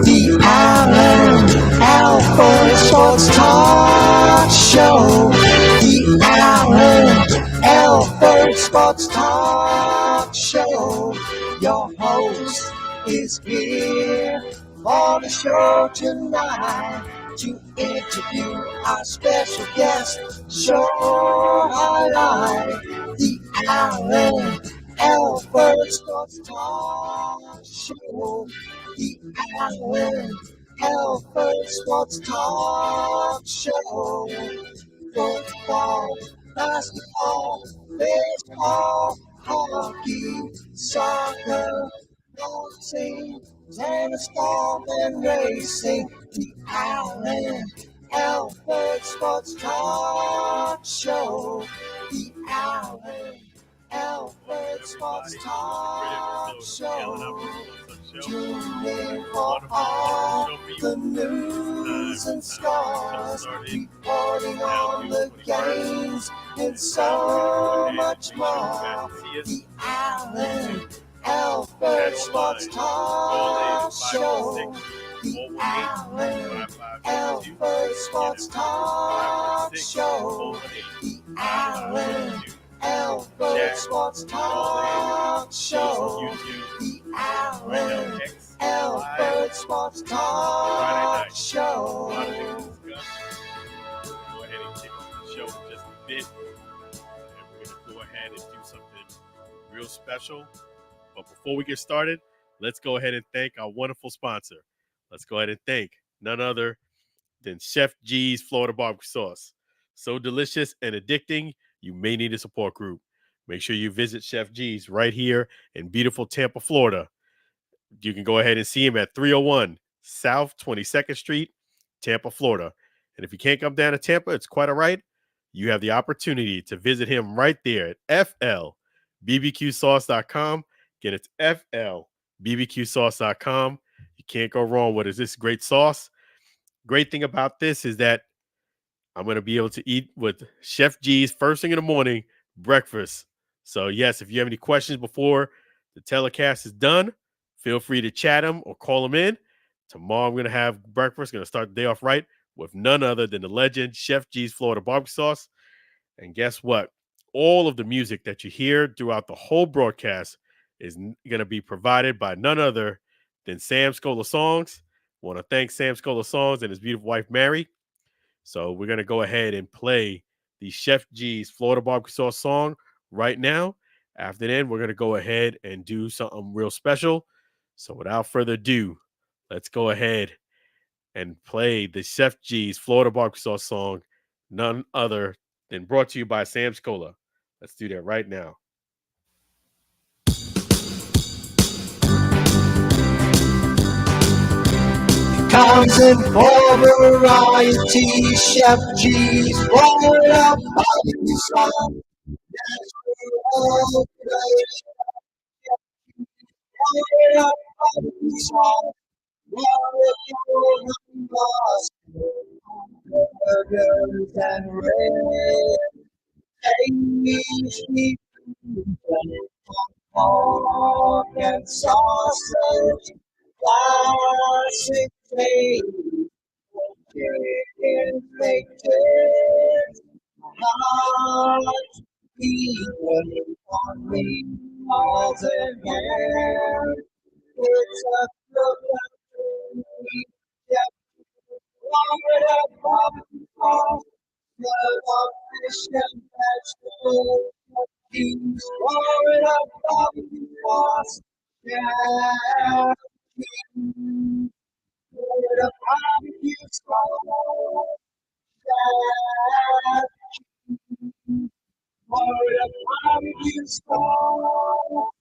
The Alan Alford Sports Talk Show. The Alan Alford Sports Talk Show. Your host is here for the show tonight to interview our special guest. Show highlight. The Alan Alford Sports Talk Show. The Alan Alford Sports Talk Show. Football, basketball, baseball, hockey, soccer, boxing, tennis, golf, and racing. The Alan Alford Sports Talk Show. The Alan Alford Sports Talk Show. Tune in for all the news and scores, reporting on the games and so much more. The Alan Alford Sports Talk Show. The Alan Alford Sports Talk Show. The Alan Alford Sports Talk Show. The Alan Alford Sports Talk Show. Go ahead and kick off the show just a bit. And we're going to go ahead and do something real special. But before we get started, let's go ahead and thank our wonderful sponsor. Let's go ahead and thank none other than Chef G's Florida Barbecue Sauce. So delicious and addicting, you may need a support group. Make sure you visit Chef G's right here in beautiful Tampa, Florida. You can go ahead and see him at 301 South 22nd Street, Tampa, Florida. And if you can't come down to Tampa, it's quite all right. You have the opportunity to visit him right there at flbbqsauce.com. Again, it's flbbqsauce.com. You can't go wrong with this great sauce. Great thing about this is that I'm going to be able to eat with Chef G's first thing in the morning, breakfast. So, yes, if you have any questions before the telecast is done, feel free to chat him or call him in. Tomorrow I'm going to have breakfast. Going to start the day off right with none other than the legend Chef G's Florida Barbecue Sauce. And guess what? All of the music that you hear throughout the whole broadcast is going to be provided by none other than Sam Scola Songs. I want to thank Sam Scola Songs and his beautiful wife, Mary. So we're going to go ahead and play the Chef G's Florida Barbecue Sauce song right now. After then, we're going to go ahead and do something real special. So without further ado, let's go ahead and play the Chef G's Florida Barbecue Sauce song, none other than brought to you by Sam Scola. Let's do that right now. Comes in for variety, Chef G's Florida Barbecue Sauce. That's all Florida Barbecue Sauce. Burgers and ribs, tasty pork and sausage, classic taste, chicken baked, hot people on meatballs and ham. It's a Florida barbecue sauce, fish and vegetables. Use Florida barbecue sauce. Yeah, Florida barbecue sauce. Yeah, Florida barbecue sauce.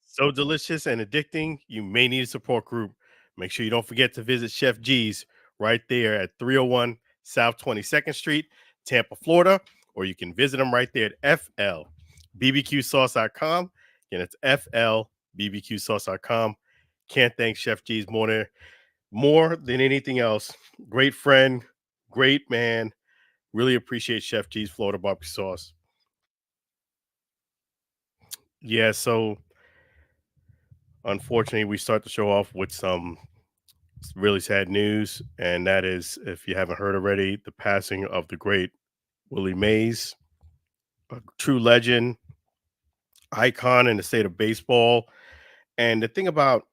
So delicious and addicting, you may need a support group. Make sure you don't forget to visit Chef G's right there at 301 South 22nd Street, Tampa, Florida, or you can visit them right there at flbbqsauce.com. Again, it's FLBBQSauce.com. Can't thank Chef G's more than anything else. Great friend, great man. Really appreciate Chef G's Florida barbecue sauce. Yeah, so unfortunately, we start the show off with some really sad news, and that is, if you haven't heard already, the passing of the great Willie Mays, a true legend, icon in the state of baseball. And the thing about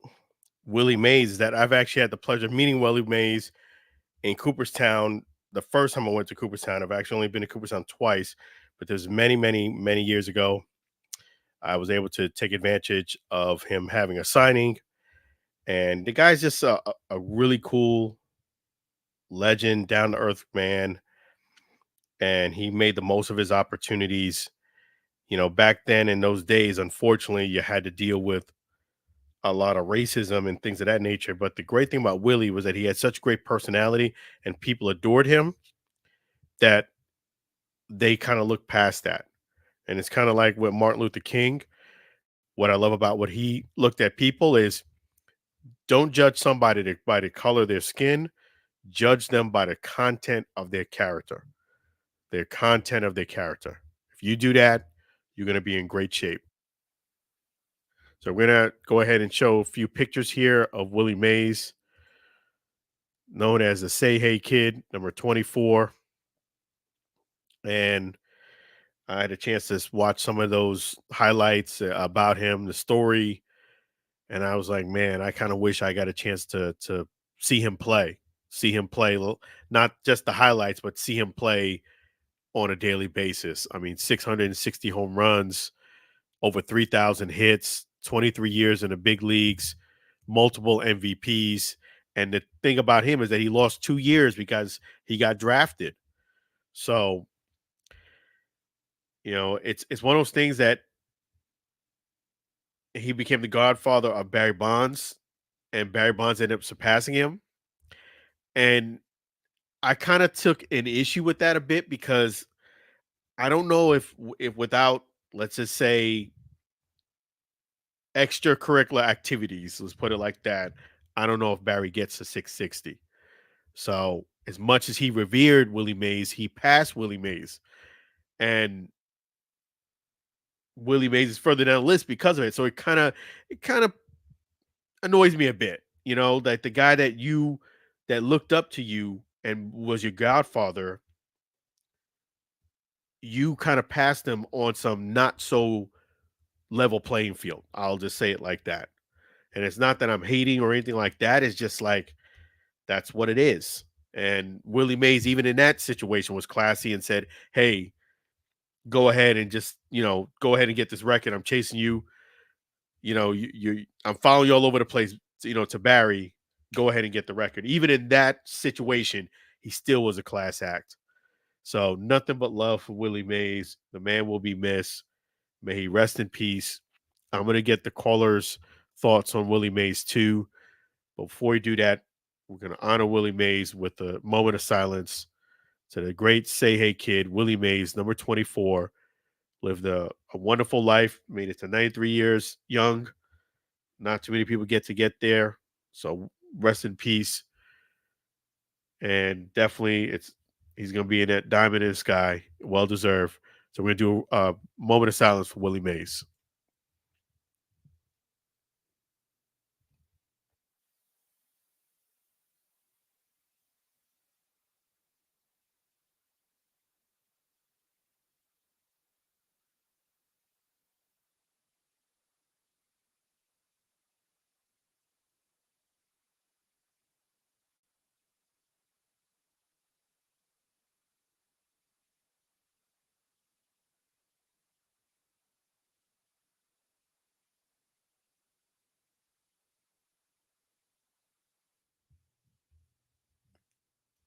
Willie Mays is that I've actually had the pleasure of meeting Willie Mays in Cooperstown. The first time I went to Cooperstown, I've actually only been to Cooperstown twice, but there's many, many, many years ago. I was able to take advantage of him having a signing, and the guy's just a really cool legend, down to earth man, and he made the most of his opportunities. You know, back then in those days, unfortunately, you had to deal with a lot of racism and things of that nature. But the great thing about Willie was that he had such great personality and people adored him that they kind of looked past that. And it's kind of like with Martin Luther King. What I love about what he looked at people is, don't judge somebody by the color of their skin, judge them by the content of their character. Their content of their character. If you do that, you're going to be in great shape. So we're going to go ahead and show a few pictures here of Willie Mays, known as the Say Hey Kid, number 24. And I had a chance to watch some of those highlights about him, the story, and I was like, man, I kind of wish I got a chance to see him play, not just the highlights, but see him play on a daily basis. I mean, 660 home runs, over 3,000 hits, 23 years in the big leagues, multiple MVPs. And the thing about him is that he lost 2 years because he got drafted. So, it's one of those things that he became the godfather of Barry Bonds, and Barry Bonds ended up surpassing him. And I kind of took an issue with that a bit because I don't know if without, let's just say, extracurricular activities, let's put it like that, I don't know if Barry gets to 660. So as much as he revered Willie Mays, he passed Willie Mays, and Willie Mays is further down the list because of it. So it kind of annoys me a bit, that the guy that looked up to you and was your godfather, you kind of passed him on some not so level playing field. I'll just say it like that. And it's not that I'm hating or anything like that. It's just like, that's what it is. And Willie Mays, even in that situation, was classy and said, hey, go ahead and just, go ahead and get this record. I'm chasing you. I'm following you all over the place, to Barry. Go ahead and get the record. Even in that situation, he still was a class act. So nothing but love for Willie Mays. The man will be missed. May he rest in peace. I'm going to get the callers' thoughts on Willie Mays too. But before we do that, we're going to honor Willie Mays with a moment of silence to the great Say Hey Kid, Willie Mays, number 24. Lived a wonderful life, made it to 93 years young. Not too many people get there. So rest in peace. And definitely he's going to be in that diamond in the sky. Well deserved. So we're going to do a moment of silence for Willie Mays.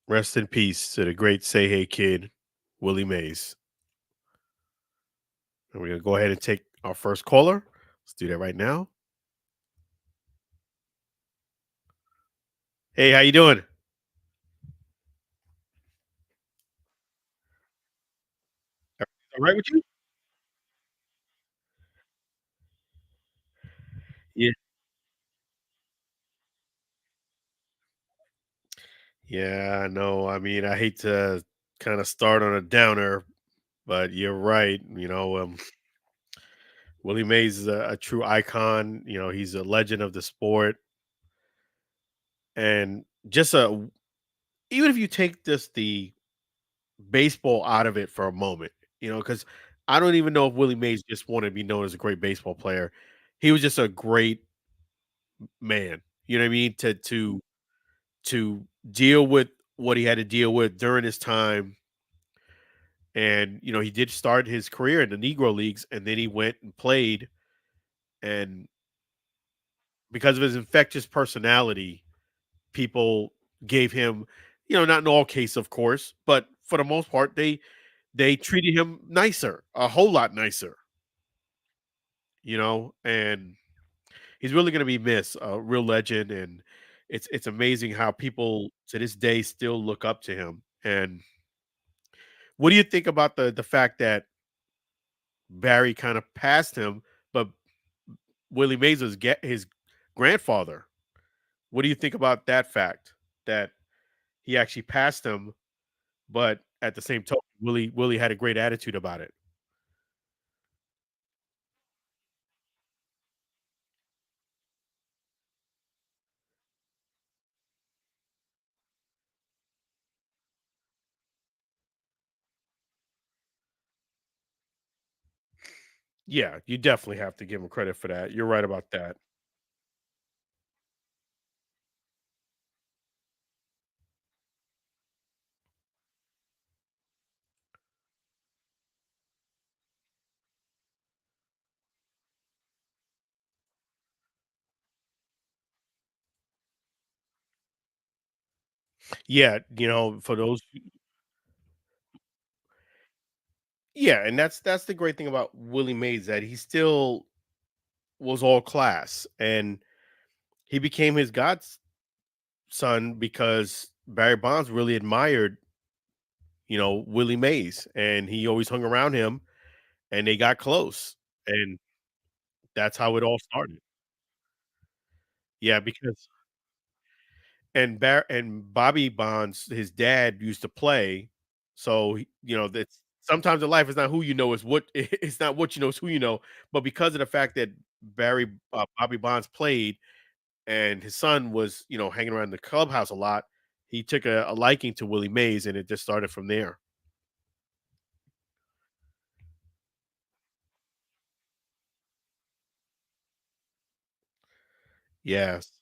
Rest in peace to the great Say Hey Kid, Willie Mays. And we're going to go ahead and take our first caller. Let's do that right now. Hey, how you doing? All right with you? Yeah, I know. I mean, I hate to kind of start on a downer, but you're right. Willie Mays is a true icon. He's a legend of the sport, and just a even if you take just the baseball out of it for a moment, because I don't even know if Willie Mays just wanted to be known as a great baseball player. He was just a great man. You know what I mean? To deal with what he had to deal with during his time. And he did start his career in the Negro Leagues, and then he went and played. And because of his infectious personality, people gave him, not in all cases, of course, but for the most part, they treated him nicer, a whole lot nicer, and he's really going to be missed, a real legend. And it's amazing how people to this day still look up to him. And what do you think about the fact that Barry kind of passed him, but Willie Mays was his grandfather? What do you think about that fact that he actually passed him, but at the same time, Willie had a great attitude about it? Yeah, you definitely have to give him credit for that. You're right about that. Yeah, for those. Yeah, and that's the great thing about Willie Mays, that he still was all class, and he became his godson because Barry Bonds really admired, Willie Mays, and he always hung around him, and they got close, and that's how it all started. Yeah, because and Bobby Bonds, his dad used to play, so that's sometimes in life it's not who you know, it's what it's not what you know, it's who you know. But because of the fact that Bobby Bonds played, and his son was, hanging around the clubhouse a lot, he took a liking to Willie Mays, and it just started from there. Yes.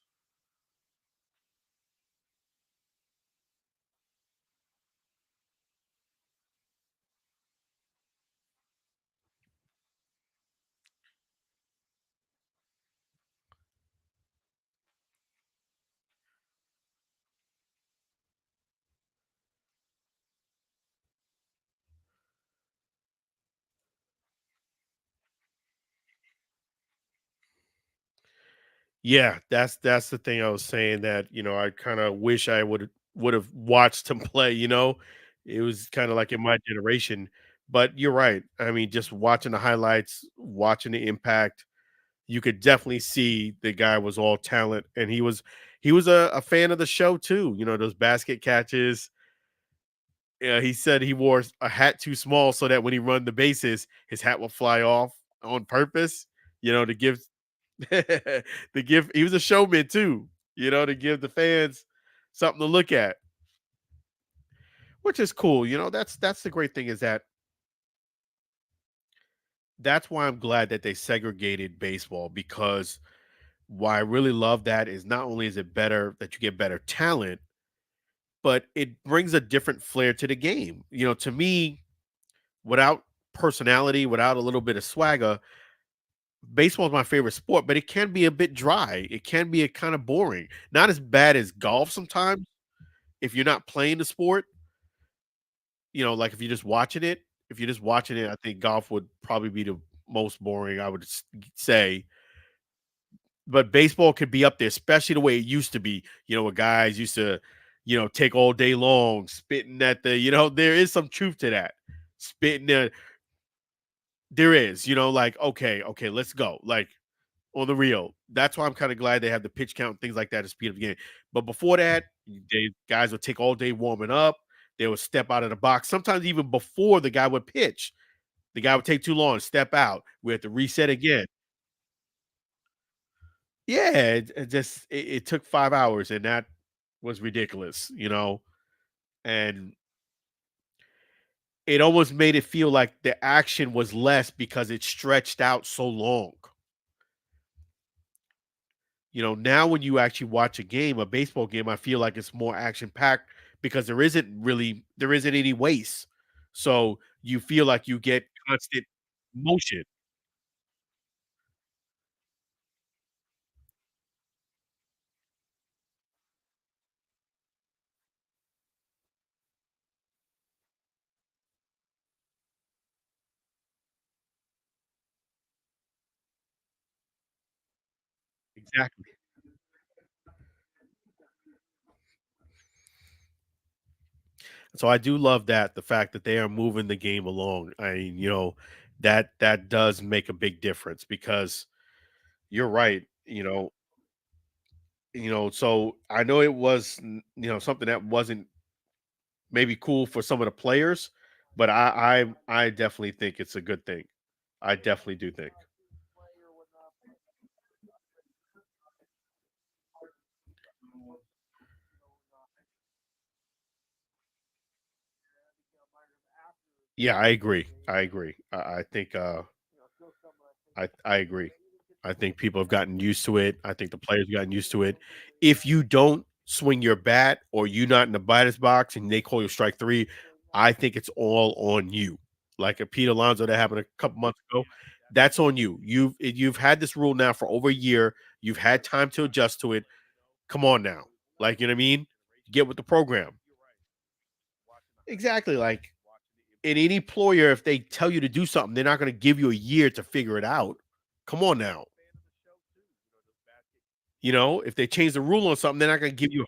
Yeah, that's the thing I was saying, that, I kinda wish I would've watched him play, you know? It was kinda like in my generation, but you're right. I mean, just watching the highlights, watching the impact, you could definitely see the guy was all talent, and he was a fan of the show too, those basket catches. Yeah, he said he wore a hat too small so that when he run the bases, his hat will fly off on purpose, to give to give he was a showman too, to give the fans something to look at, which is cool. That's the great thing, is that that's why I'm glad that they segregated baseball, because why I really love that is not only is it better that you get better talent, but it brings a different flair to the game. To me, without personality, without a little bit of swagger, baseball is my favorite sport, but it can be a bit dry. It can be a kind of boring. Not as bad as golf sometimes if you're not playing the sport, like if you're just watching it. If you're just watching it, I think golf would probably be the most boring, I would say. But baseball could be up there, especially the way it used to be, where guys used to, take all day long spitting at there is some truth to that. Spitting there is, like, okay, let's go. Like, on the real. That's why I'm kind of glad they have the pitch count, things like that to speed up the game. But before that, they guys would take all day warming up. They would step out of the box. Sometimes even before the guy would pitch, the guy would take too long, step out. We had to reset again. Yeah, it took 5 hours, and that was ridiculous, and it almost made it feel like the action was less because it stretched out so long. Now when you actually watch a baseball game, I feel like it's more action packed because there isn't any waste. So you feel like you get constant motion. Exactly. So I do love that the fact that they are moving the game along. I mean, that does make a big difference because you're right. So I know it was something that wasn't maybe cool for some of the players, but I definitely think it's a good thing. I definitely do think. Yeah, I agree. I agree. I think I agree. I think people have gotten used to it. I think the players have gotten used to it. If you don't swing your bat or you not in the batter's box and they call you strike three, I think it's all on you. Like a Pete Alonso that happened a couple months ago. That's on you. You've had this rule now for over a year. You've had time to adjust to it. Come on now. Like, you know what I mean? Get with the program. Exactly. Like in any employer, if they tell you to do something, they're not going to give you a year to figure it out. Come on now. If they change the rule on something, they're not going to give you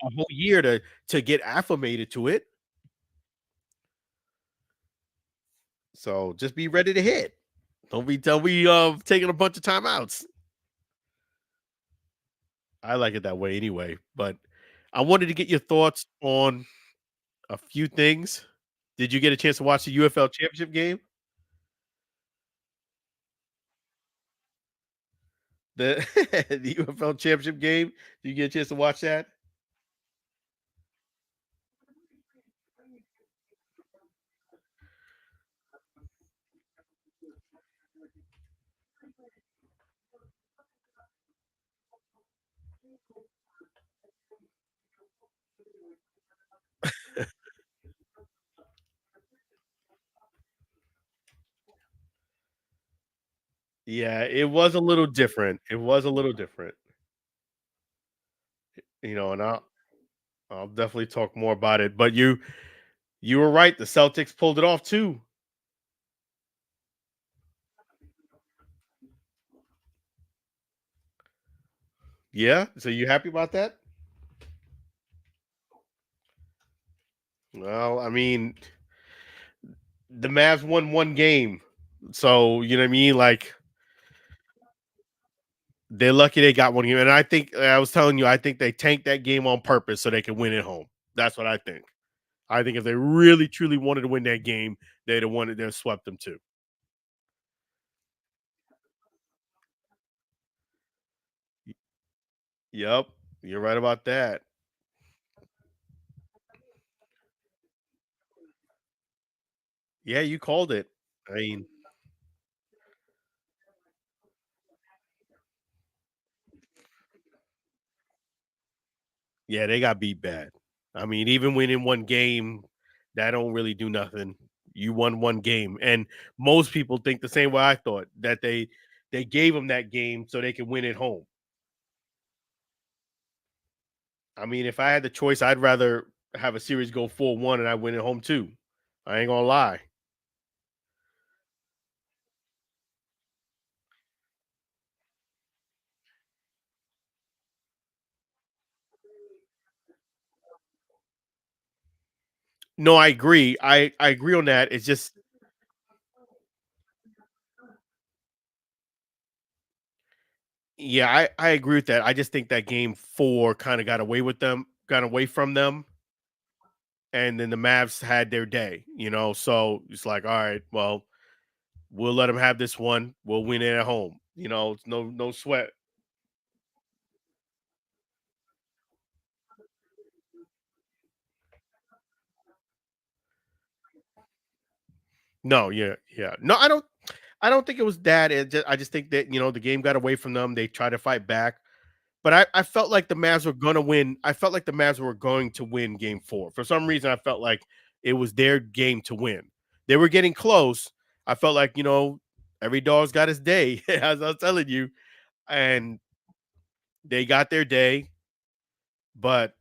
a whole year to get acclimated to it. So just be ready to hit. Don't be taking a bunch of timeouts. I like it that way anyway. But I wanted to get your thoughts on a few things. Did you get a chance to watch the UFL Championship game? The the UFL Championship game? Did you get a chance to watch that? Yeah, it was a little different. It was a little different. And I'll definitely talk more about it. But you were right. The Celtics pulled it off too. Yeah. So you happy about that? Well, I mean, the Mavs won one game. So, you know what I mean? Like they're lucky they got one game. And I think I was telling you, I think they tanked that game on purpose so they could win at home. That's what I think. I think if they really truly wanted to win that game, they'd have won it, they'd have swept them too. Yep. You're right about that. Yeah, you called it. I mean, yeah, they got beat bad. I mean, even winning one game, that don't really do nothing. You won one game, and most people think the same way I thought that they gave them that game so they could win at home. I mean, if I had the choice, I'd rather have a series go 4-1 and I win at home too. I ain't gonna lie. No, I agree. I agree on that. It's just Yeah, I agree with that. I just think that game 4 kind of got away from them, and then the Mavs had their day, you know. So it's like, all right, well, we'll let them have this one. We'll win it at home. You know, it's no sweat. No, yeah, yeah. No, I don't think it was that. I just think that, the game got away from them. They tried to fight back. But I felt like the Mavs were gonna win. I felt like the Mavs were going to win game 4. For some reason, I felt like it was their game to win. They were getting close. I felt like, every dog's got his day, as I was telling you, and they got their day, but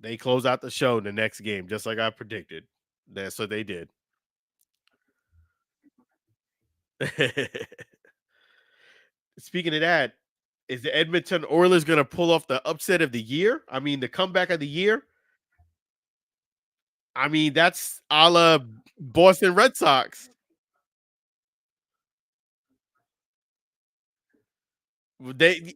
they closed out the show in the next game, just like I predicted. That's what they did. Speaking of that, is the Edmonton Oilers gonna pull off the upset of the year? I mean, the comeback of the year? I mean, that's a la Boston Red Sox. They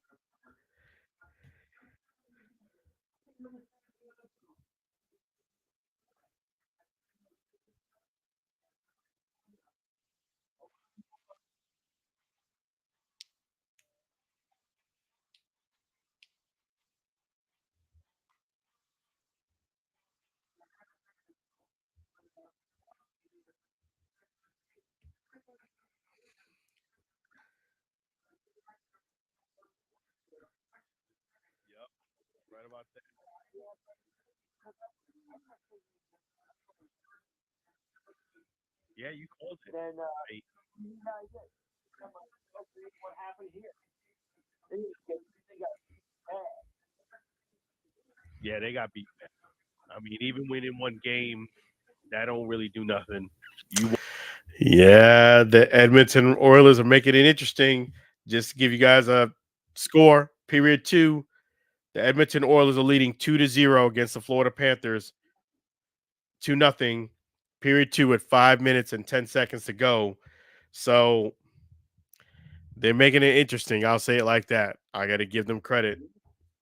Yep, right about that. Yeah, you called it. Right. Yeah, they got beat bad. I mean, even winning one game, that don't really do nothing. Yeah, the Edmonton Oilers are making it interesting. Just to give you guys a score, period 2, the Edmonton Oilers are leading 2-0 against the Florida Panthers, 2-0, period 2 at 5 minutes and 10 seconds to go. So, they're making it interesting. I'll say it like that. I got to give them credit.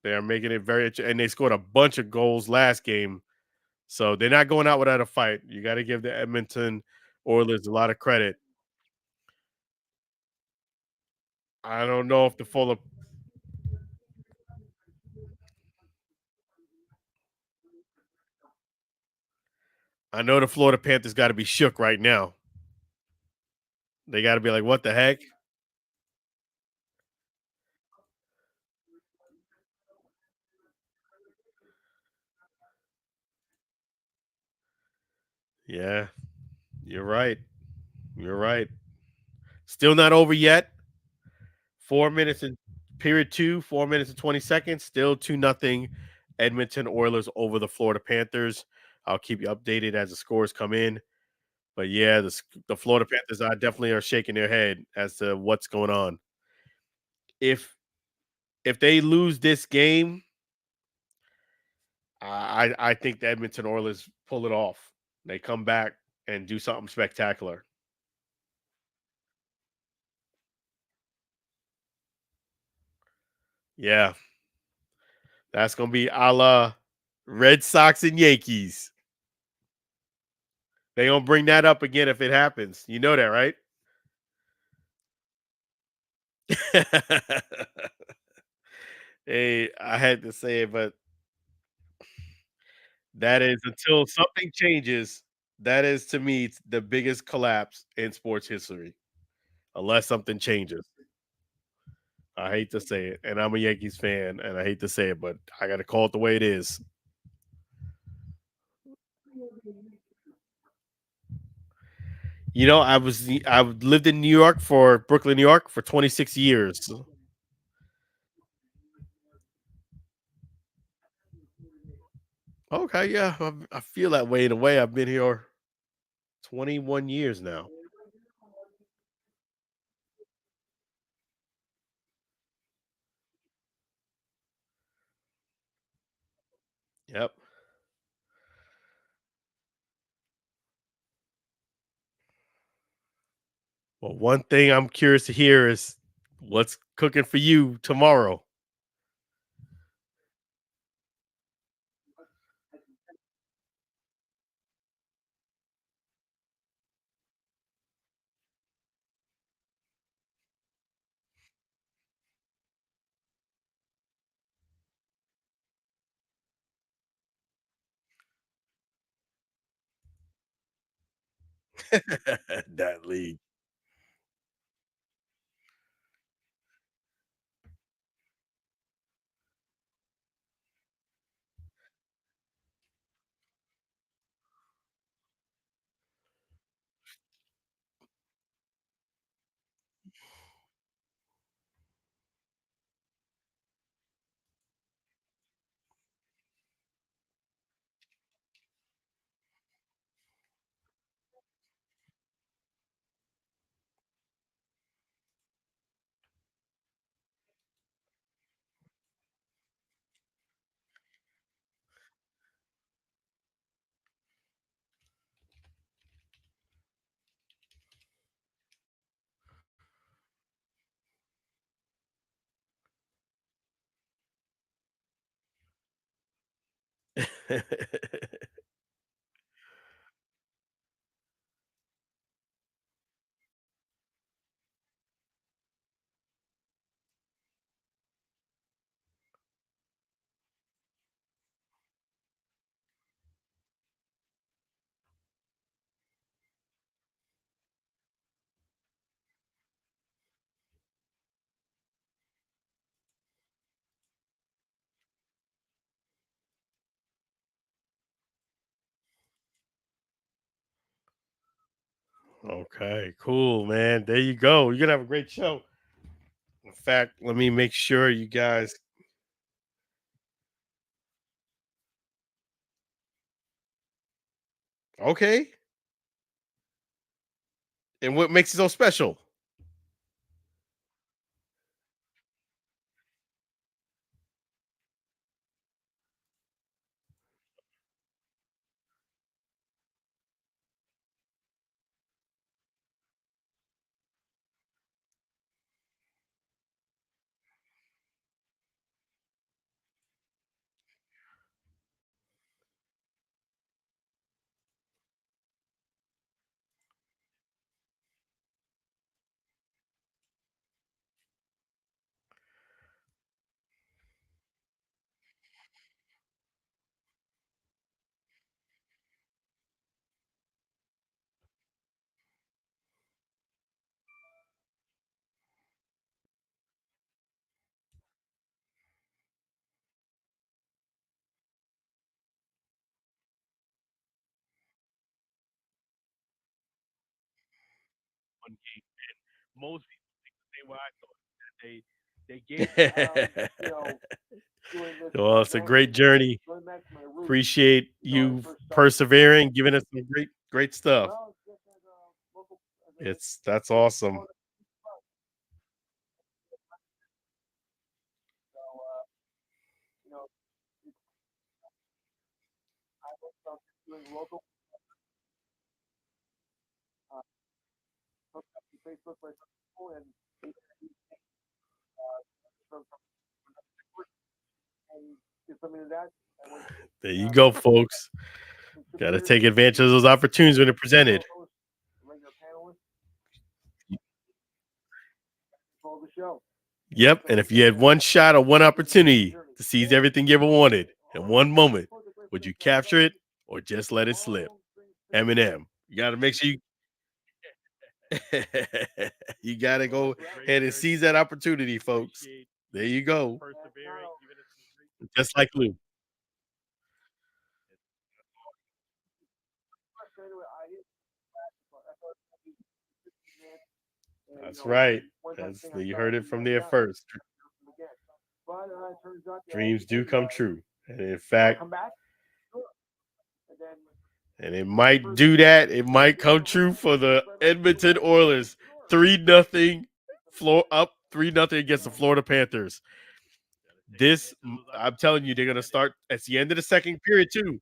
They are making it and they scored a bunch of goals last game. So they're not going out without a fight. You got to give the Edmonton Oilers a lot of credit. I don't know if the full. I know the Florida Panthers got to be shook right now. They got to be like, what the heck? Yeah, you're right. You're right. Still not over yet. 4 minutes and period 2, 4 minutes and 20 seconds. Still 2-0 Edmonton Oilers over the Florida Panthers. I'll keep you updated as the scores come in. But yeah, the Florida Panthers are definitely are shaking their head as to what's going on. If if they lose this game, I think the Edmonton Oilers pull it off. They come back and do something spectacular. Yeah, that's gonna be a la Red Sox and Yankees. They gonna bring that up again if it happens. You know that, right? Hey, I had to say it, but that is until something changes. That is to me the biggest collapse in sports history, unless something changes. I hate to say it, and I'm a Yankees fan, and I hate to say it, but I got to call it the way it is. I lived in New York for Brooklyn, New York, for 26 years. Okay, yeah, I feel that way in a way. I've been here 21 years now. Yep. Well, one thing I'm curious to hear is What's cooking for you tomorrow? That league. Okay, cool, man. There you go. You're gonna have a great show. In fact, let me make sure you guys. Okay. And what makes it so special? One game. Most people think the same way I thought. That they gave doing this well, it's a going great journey. going back to my roots. Appreciate I you first started persevering, giving us some great stuff. well, just as a local as a That's awesome. Florida club. So you know, I was doing local uh, hooked up to Facebook for some people and from and did something to that. I went There you go, folks. Got to contributor, take advantage of those opportunities when they're presented. co-host, regular panelist, control the show. Yep. And if you had one shot or one opportunity to seize everything you ever wanted in one moment, would you capture it or just let it slip? Eminem. You got to make sure you got to go ahead and seize that opportunity, folks. There you go. Just like Lou. Anyway, That's right. one time That's thing I you started heard it and from I there got first. again. But it turns out that Dreams do hey, come true. And in I'll fact, come back. Sure. And then and it might do that. It might come true for the Edmonton Oilers. 3-0 floor up 3-0 against the Florida Panthers. This I'm telling you, they're gonna start at the end of the second period too.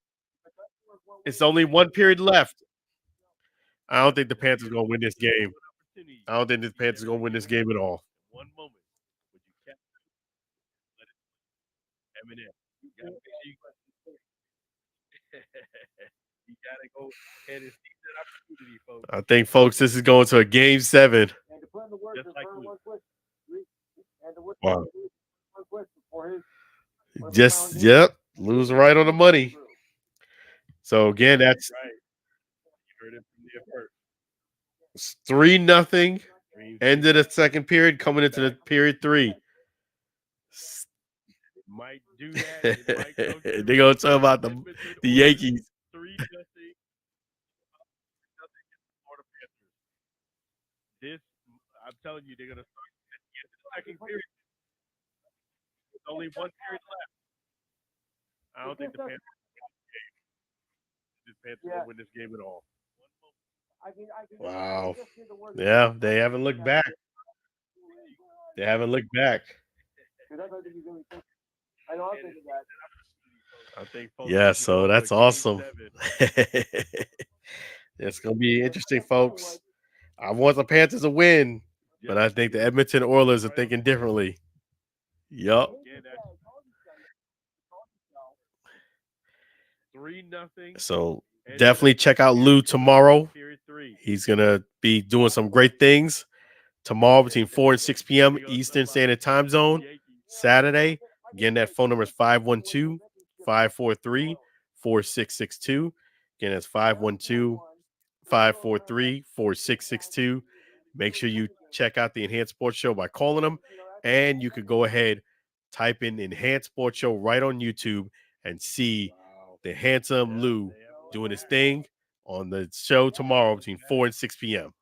It's only one period left. I don't think the Panthers gonna win this game. I don't think the Panthers gonna win this game at all. Eminem. You gotta make sure you gotta go ahead and seize that opportunity, folks. I think, folks, this is going to a game 7. And to put in the work, Just like confirm we. one question. And to Wow. one question for his. Just yep, lose right on the money. So again, that's Right. You heard it from there first. 3-0. End of the second period, coming into the period 3. Might do that. It might go through. They're gonna talk about the Yankees. 3-0. Florida Panthers. This, I'm telling you, they're gonna start at the end of the second period. There's only one period left. I don't think the Panthers will win this game at all. Wow. Yeah, they haven't looked back. They haven't looked back. I think Yeah, so that's awesome. It's gonna be interesting, folks. I want the Panthers to win, but I think the Edmonton Oilers are thinking differently. Yup. 3-0. So definitely check out Lou tomorrow. He's gonna be doing some great things tomorrow between 4 and 6 p.m. Eastern Standard Time Zone. Saturday. Again, that phone number is 512-543-4662. Again, that's 512-543-4662. Make sure you check out the Enhanced Sports Show by calling them. And you could go ahead, type in Enhanced Sports Show right on YouTube and see the handsome Lou doing his thing on the show tomorrow between 4 and 6 p.m.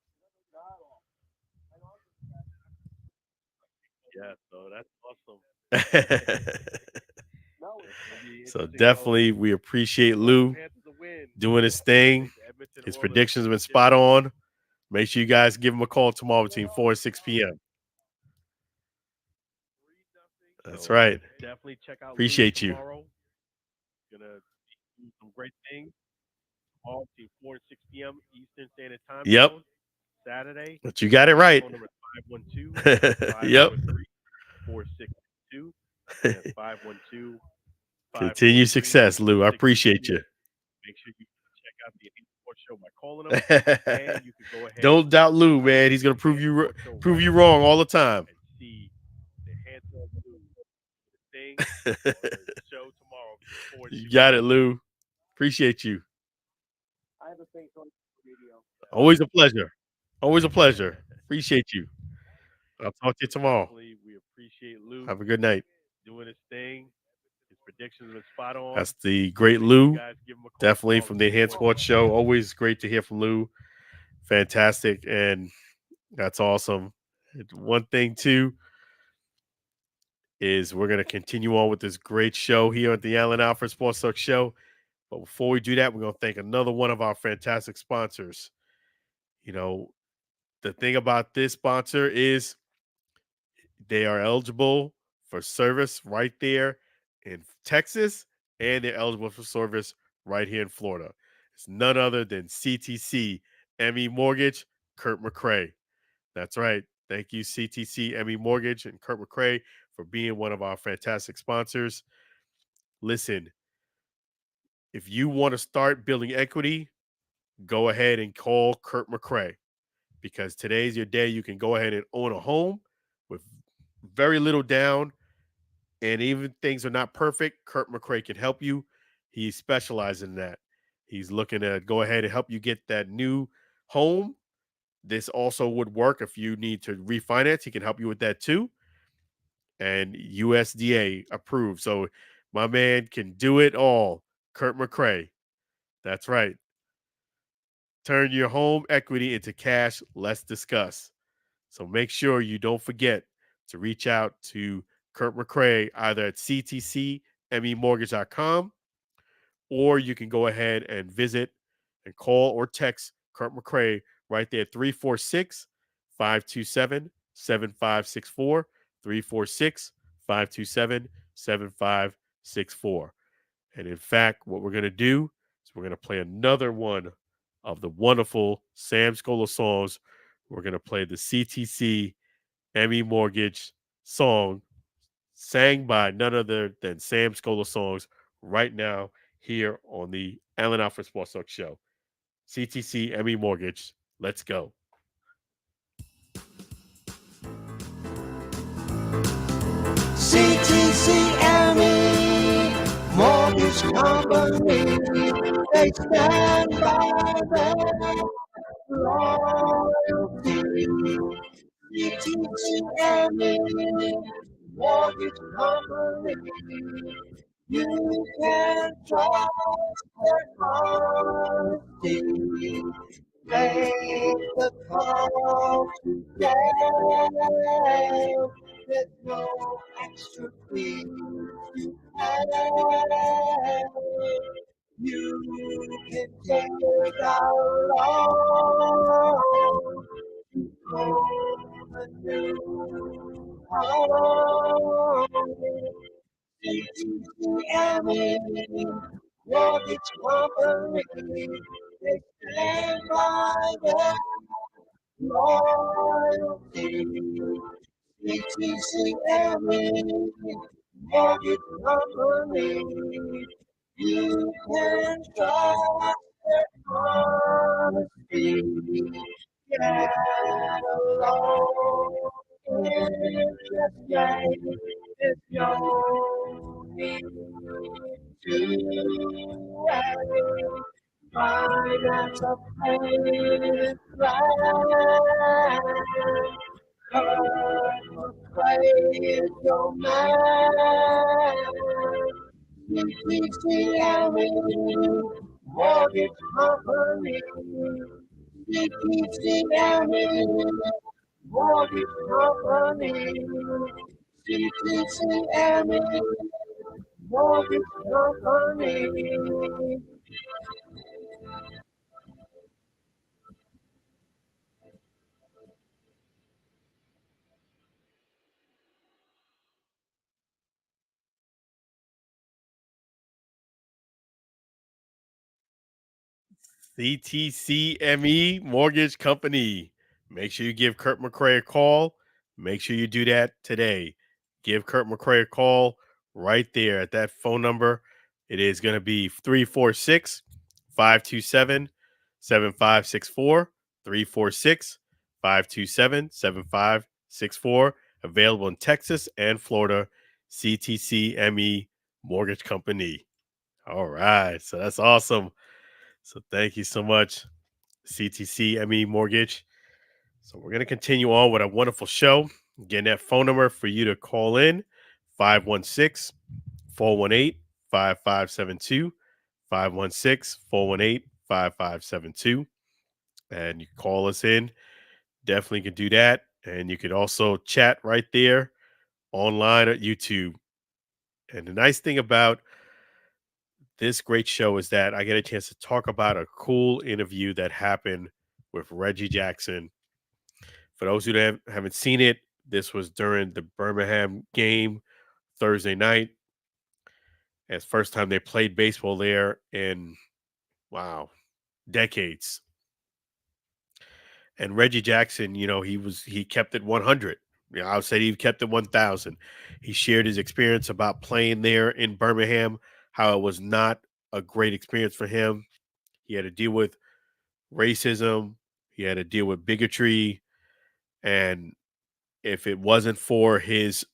Yeah, so that's awesome. So definitely we appreciate Lou doing his thing. His predictions have been spot on. Make sure you guys give him a call tomorrow between 4 and 6 p.m. That's right. Definitely check out Appreciate you. Tomorrow. Gonna do some great things. All between 4 and 6 p.m. Eastern Standard Time. Yep. Zone. Saturday. But you got it right. Phone number 512 Yep. 4662. 512. Continue success, Lou. I appreciate you. Make sure you check out the Sports Show by calling him. And you can go ahead. Don't doubt Lou, man. He's gonna prove you wrong all the time. And see the handsome Lou thing on the show tomorrow. You got it, Lou. Appreciate you. I have a face on video. Always a pleasure. Always a pleasure. Appreciate you. I'll talk to you tomorrow. We appreciate Lou. Have a good night. Doing his thing. His predictions were spot on. That's the great Lou. Definitely from the Enhanced Sports Show. Always great to hear from Lou. Fantastic. And that's awesome. One thing, too, is we're going to continue on with this great show here at the Alford Sports Talk Show. But before we do that, we're going to thank another one of our fantastic sponsors. You know, the thing about this sponsor is they are eligible for service right there in Texas, and they're eligible for service right here in Florida. It's none other than CTC ME Mortgage, Kurt McCrae. That's right. Thank you, CTC ME Mortgage and Kurt McCrae, for being one of our fantastic sponsors. Listen, if you want to start building equity, go ahead and call Kurt McCrae, because today's your day. You can go ahead and own a home with very little down, and even things are not perfect, Kurt McCrae can help you. He specializes in that. He's looking to go ahead and help you get that new home. This also would work if you need to refinance. He can help you with that too. And USDA approved. So my man can do it all. Kurt McCrae. That's right. Turn your home equity into cash. Let's discuss. So make sure you don't forget to reach out to Kurt McCrae either at ctcmemortgage.com, or you can go ahead and visit and call or text Kurt McCrae right there, 346-527-7564, 346-527-7564. And in fact, what we're going to do is we're going to play another one of the wonderful Sam Scola songs. We're going to play the CTC ME Mortgage song, sang by none other than Sam Scola songs right now here on the Allen Alford Sports Talk Show. CTC ME Mortgage. Let's go. CTCME Mortgage Company, they stand by their loyalty. CTCME Mortgage Company, you can trust their honesty. Make the call today. There's no extra fee to pay. You can take it out on to own a new home. CTCME Mortgage Company, they stand by their loyalty. CTCME Mortgage Company, you can trust their honesty. Get along interest rate is your need to finance a payment plan. Praise your man. CTCME Mortgage Company. CTCME Mortgage Company. CTCME Mortgage Company. CTCME Mortgage Company. Make sure you give Kurt McCray a call. Make sure you do that today. Give Kurt McCray a call right there at that phone number. It is going to be 346 527 7564. 346 527 7564. Available in Texas and Florida. CTCME Mortgage Company. All right. So that's awesome. So thank you so much, CTC ME Mortgage. So we're going to continue on with a wonderful show. Again, that phone number for you to call in, 516 418 5572. 516 418 5572. And you can call us in. Definitely can do that. And you can also chat right there online at YouTube. And the nice thing about this great show is that I get a chance to talk about a cool interview that happened with Reggie Jackson. For those who haven't seen it, this was during the Birmingham game Thursday night. It's the first time they played baseball there in, wow, decades. And Reggie Jackson, he kept it 100. I would say he kept it 1,000. He shared his experience about playing there in Birmingham, how it was not a great experience for him. He had to deal with racism. He had to deal with bigotry. And if it wasn't for his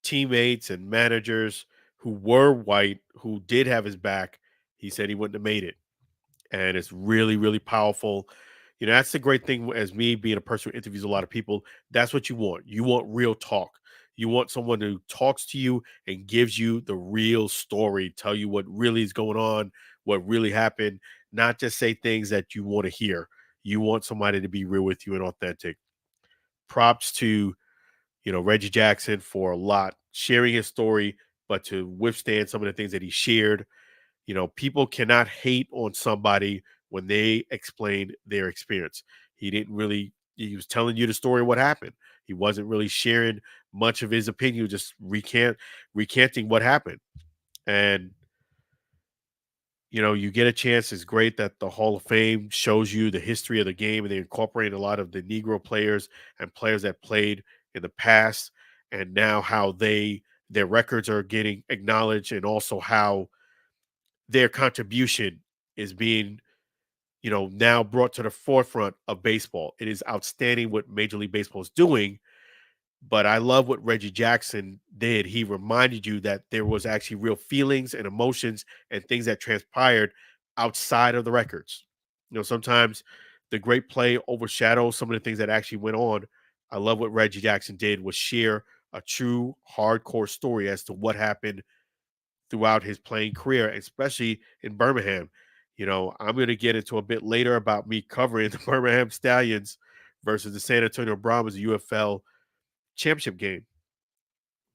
teammates and managers who were white, who did have his back, he said he wouldn't have made it. And it's really, really powerful. That's the great thing as me being a person who interviews a lot of people. That's what you want. You want real talk. You want someone who talks to you and gives you the real story, tell you what really is going on, what really happened, not just say things that you want to hear. You want somebody to be real with you and authentic. Props to, Reggie Jackson for a lot, sharing his story, but to withstand some of the things that he shared. People cannot hate on somebody when they explain their experience. He was telling you the story of what happened. He wasn't really sharing much of his opinion, just recanting what happened. And, you get a chance. It's great that the Hall of Fame shows you the history of the game, and they incorporate a lot of the Negro players and players that played in the past and now how they their records are getting acknowledged, and also how their contribution is being, now brought to the forefront of baseball. It is outstanding what Major League Baseball is doing, but I love what Reggie Jackson did. He reminded you that there was actually real feelings and emotions and things that transpired outside of the records. Sometimes the great play overshadows some of the things that actually went on. I love what Reggie Jackson did was share a true hardcore story as to what happened throughout his playing career, especially in Birmingham. I'm going to get into a bit later about me covering the Birmingham Stallions versus the San Antonio Brahmas UFL Championship Game.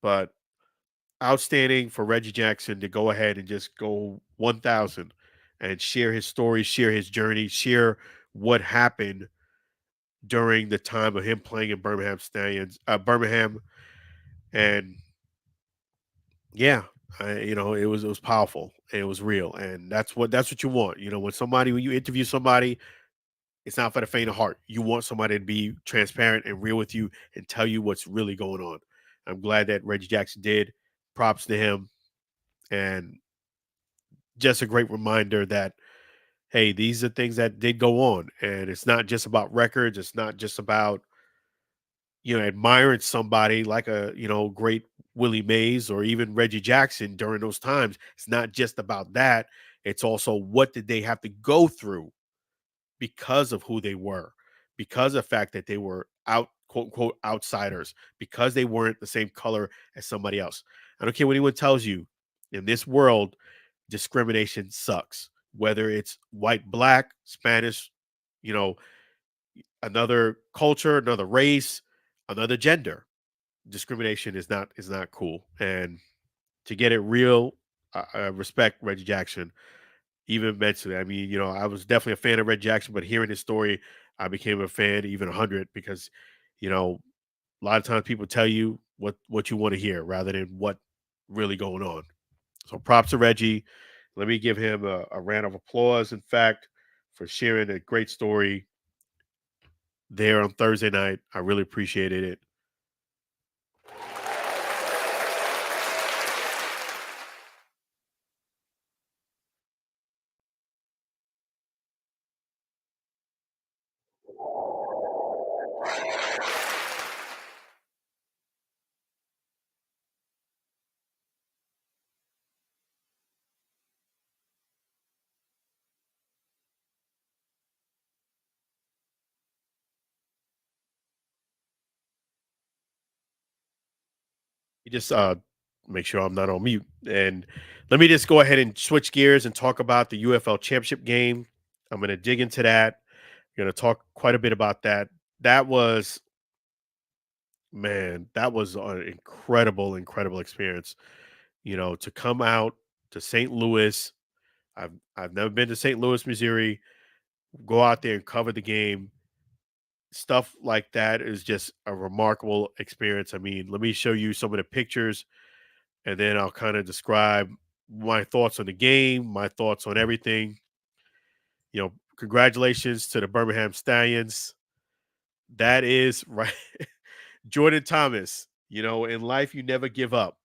But outstanding for Reggie Jackson to go ahead and just go 1,000 and share his story, share his journey, share what happened during the time of him playing in Birmingham. And yeah, it was powerful and it was real, and that's what you want. When you interview somebody, it's not for the faint of heart. You want somebody to be transparent and real with you and tell you what's really going on. I'm glad that Reggie Jackson did. Props to him, and just a great reminder that, hey, these are things that did go on, and it's not just about records. It's not just about admiring somebody like a great Willie Mays or even Reggie Jackson during those times. It's not just about that. It's also what did they have to go through because of who they were, because of the fact that they were quote unquote outsiders, because they weren't the same color as somebody else. I don't care what anyone tells you. In this world, discrimination sucks. Whether it's white, black, Spanish, another culture, another race, another gender. Discrimination is not cool. And to get it real, I respect Reggie Jackson, even mentally. I mean, I was definitely a fan of Reggie Jackson, but hearing his story, I became a fan even 100 because, a lot of times people tell you what you want to hear rather than what really going on. So props to Reggie. Let me give him a round of applause, in fact, for sharing a great story there on Thursday night. I really appreciated it. You just make sure I'm not on mute. And let me just go ahead and switch gears and talk about the UFL Championship Game. I'm going to dig into that. I'm going to talk quite a bit about that. That was an incredible, incredible experience. To come out to St. Louis. I've never been to St. Louis, Missouri. Go out there and cover the game. Stuff like that is just a remarkable experience. I mean, let me show you some of the pictures, and then I'll kind of describe my thoughts on the game, my thoughts on everything. Congratulations to the Birmingham Stallions. That is right. Jordan Thomas, in life, you never give up.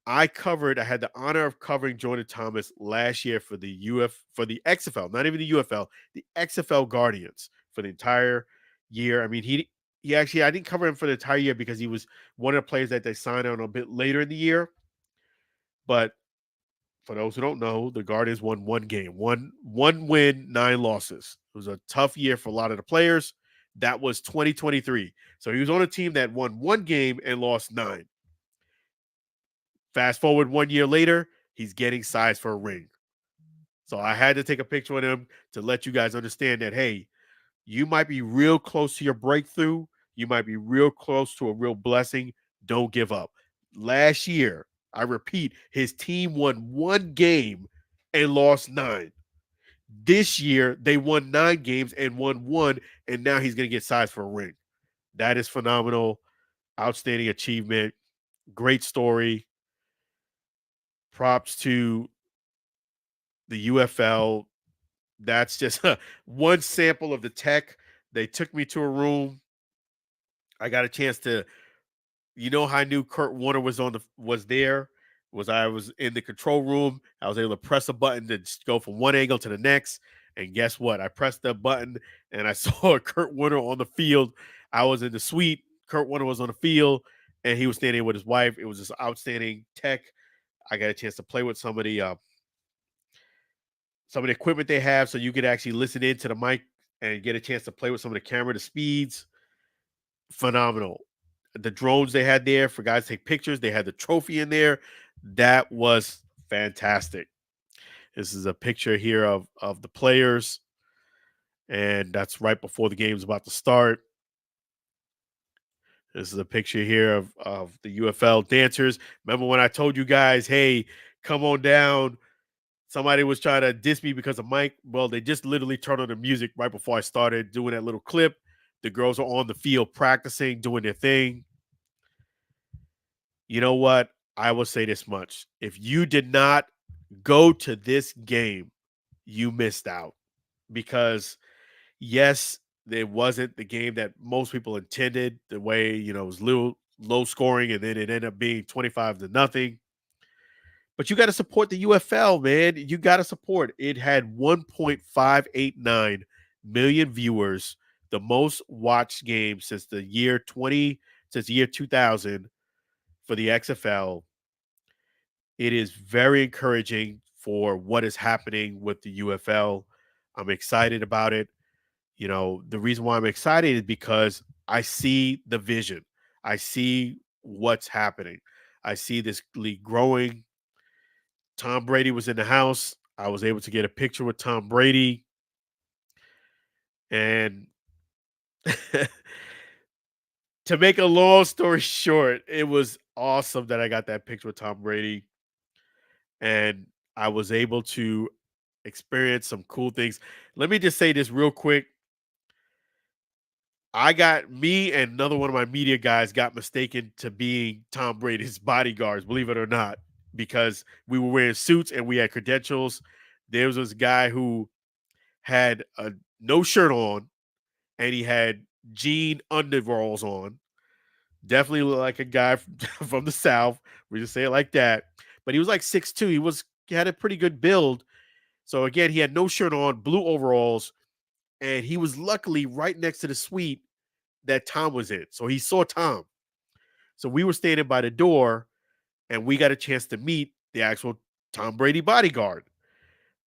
I had the honor of covering Jordan Thomas last year for the XFL, not even the UFL, the XFL Guardians for the entire year. I mean, he actually, I didn't cover him for the entire year because he was one of the players that they signed on a bit later in the year. But for those who don't know, the Guardians won one game, one win, 9 losses. It was a tough year for a lot of the players. That was 2023. So he was on a team that won one game and lost 9. Fast forward 1 year later, he's getting sized for a ring. So I had to take a picture of him to let you guys understand that, hey, you might be real close to your breakthrough. You might be real close to a real blessing. Don't give up. Last year, I repeat, his team won one game and lost 9. This year, they won 9 games and won 1, and now he's going to get sized for a ring. That is phenomenal. Outstanding achievement. Great story. Props to the UFL. That's just one sample of the tech. They took me to a room. I got a chance to You know how I knew Kurt Warner was there? Was I was in the control room. I was able to press a button to just go from one angle to the next. And guess what? I pressed the button and I saw Kurt Warner on the field. I was in the suite. Kurt Warner was on the field and he was standing with his wife. It was just outstanding tech. I got a chance to play with some of the equipment they have so you could actually listen into the mic and get a chance to play with some of the camera, the speeds. Phenomenal. The drones they had there for guys to take pictures. They had the trophy in there. That was fantastic. This is a picture here of the players, and that's right before the game's about to start. This is a picture here of the UFL dancers. Remember when I told you guys, hey, come on down. Somebody was trying to diss me because of Mike. Well, they just literally turned on the music right before I started doing that little clip. The girls are on the field practicing, doing their thing. You know what? I will say this much. If you did not go to this game, you missed out. Because, yes, it wasn't the game that most people intended. The way, it was little low scoring, and then it ended up being 25-0. But you got to support the UFL, man. You got to support. It had 1.589 million viewers, the most watched game since the year 2000 for the XFL. It is very encouraging for what is happening with the UFL. I'm excited about it. The reason why I'm excited is because I see the vision. I see what's happening. I see this league growing. Tom Brady was in the house. I was able to get a picture with Tom Brady. And to make a long story short, it was awesome that I got that picture with Tom Brady. And I was able to experience some cool things. Let me just say this real quick. Me and another one of my media guys got mistaken to being Tom Brady's bodyguards, believe it or not, because we were wearing suits and we had credentials. There was this guy who had no shirt on and he had jean underalls on. Definitely looked like a guy from the South. We just say it like that. But he was like 6'2". He had a pretty good build. So again, he had no shirt on, blue overalls, and he was luckily right next to the suite that Tom was in. So he saw Tom. So we were standing by the door and we got a chance to meet the actual Tom Brady bodyguard.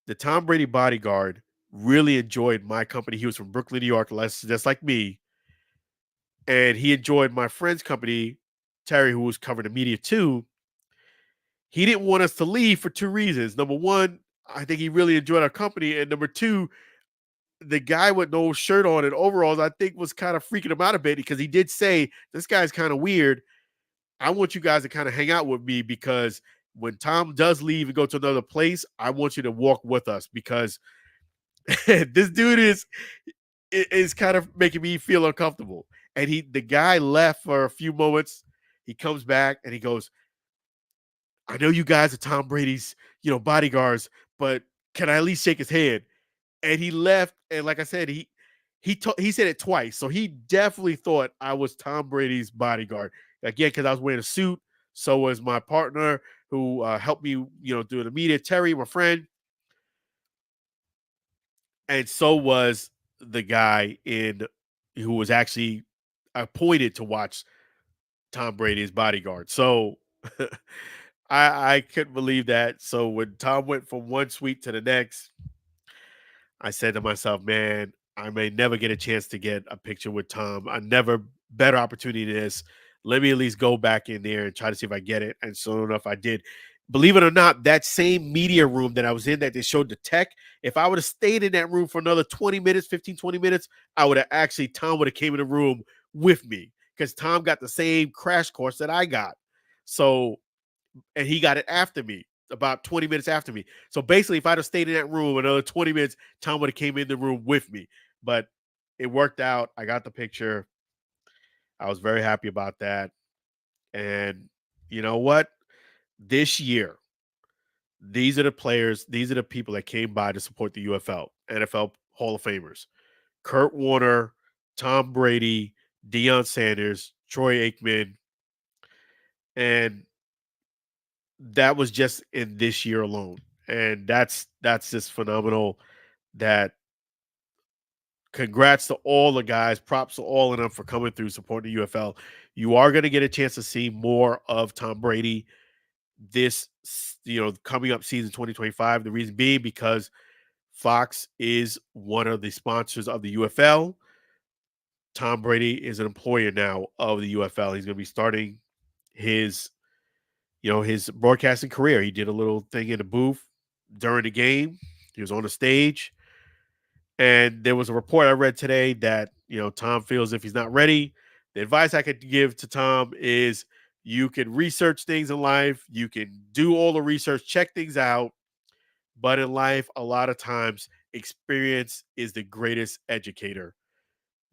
The Tom Brady bodyguard really enjoyed my company. He was from Brooklyn, New York, just like me. And he enjoyed my friend's company, Terry, who was covering the media too. He didn't want us to leave for two reasons. Number one, I think he really enjoyed our company. And number two, the guy with no shirt on and overalls, I think, was kind of freaking him out a bit because he did say, this guy's kind of weird. I want you guys to kind of hang out with me because when Tom does leave and go to another place, I want you to walk with us because this dude is kind of making me feel uncomfortable. And the guy left for a few moments. He comes back and he goes, I know you guys are Tom Brady's, bodyguards, but can I at least shake his hand? And he left. And like I said, he said it twice. So he definitely thought I was Tom Brady's bodyguard. Again, because I was wearing a suit. So was my partner who helped me, do the media, Terry, my friend. And so was the guy who was actually appointed to watch Tom Brady's bodyguard. So I couldn't believe that. So when Tom went from one suite to the next, I said to myself, man, I may never get a chance to get a picture with Tom. I never better opportunity than this. Let me at least go back in there and try to see if I get it. And sure enough, I did. Believe it or not, that same media room that I was in that they showed the tech, if I would have stayed in that room for another 20 minutes, 15, 20 minutes, Tom would have came in the room with me because Tom got the same crash course that I got. So, and he got it after me, about 20 minutes after me. So basically, if I'd have stayed in that room another 20 minutes, Tom would have came in the room with me. But it worked out. I got the picture. I was very happy about that. And you know what? This year, these are the players, these are the people that came by to support the UFL, NFL Hall of Famers. Kurt Warner, Tom Brady, Deion Sanders, Troy Aikman, And that was just in this year alone. And that's just phenomenal. That congrats to all the guys. Props to all of them for coming through supporting the UFL. You are going to get a chance to see more of Tom Brady this, coming up season 2025. The reason being because Fox is one of the sponsors of the UFL. Tom Brady is an employer now of the UFL. He's going to be starting his his broadcasting career. He did a little thing in the booth during the game. He was on the stage. And there was a report I read today that, Tom feels if he's not ready. The advice I could give to Tom is you can research things in life. You can do all the research, check things out. But in life, a lot of times, experience is the greatest educator.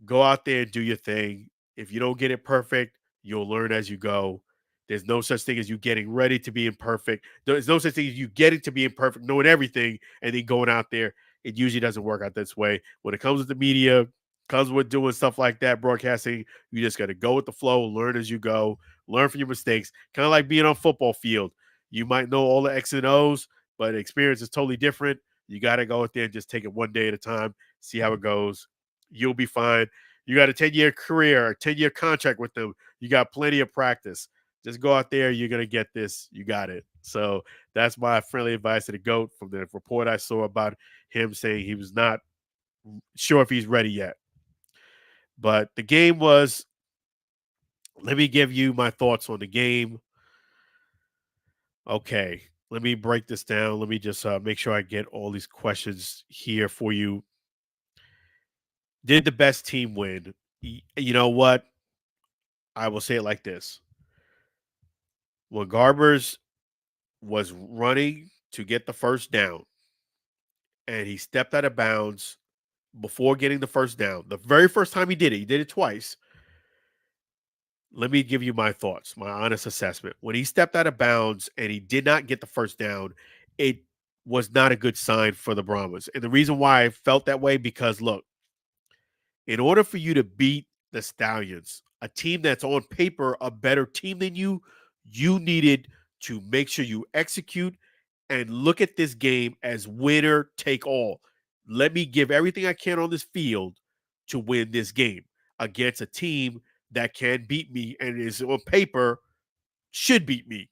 Go out there and do your thing. If you don't get it perfect, you'll learn as you go. There's no such thing as you getting ready to be imperfect. There's no such thing as you getting to be imperfect, knowing everything, and then going out there. It usually doesn't work out this way. When it comes with the media, comes with doing stuff like that, broadcasting, you just got to go with the flow, learn as you go, learn from your mistakes. Kind of like being on a football field. You might know all the X and O's, but experience is totally different. You got to go out there and just take it one day at a time, see how it goes. You'll be fine. You got a 10-year career, a 10-year contract with them. You got plenty of practice. Just go out there. You're going to get this. You got it. So that's my friendly advice to the GOAT from the report I saw about him saying he was not sure if he's ready yet. But the game was, let me give you my thoughts on the game. Okay, let me break this down. Let me just make sure I get all these questions here for you. Did the best team win? You know what? I will say it like this. When Garbers was running to get the first down and he stepped out of bounds before getting the first down, the very first time he did it twice. Let me give you my thoughts, my honest assessment. When he stepped out of bounds and he did not get the first down, it was not a good sign for the Brahmas. And the reason why I felt that way, because look, in order for you to beat the Stallions, a team that's on paper a better team than you, you needed to make sure you execute and look at this game as winner take all. Let me give everything I can on this field to win this game against a team that can beat me and is on paper should beat me.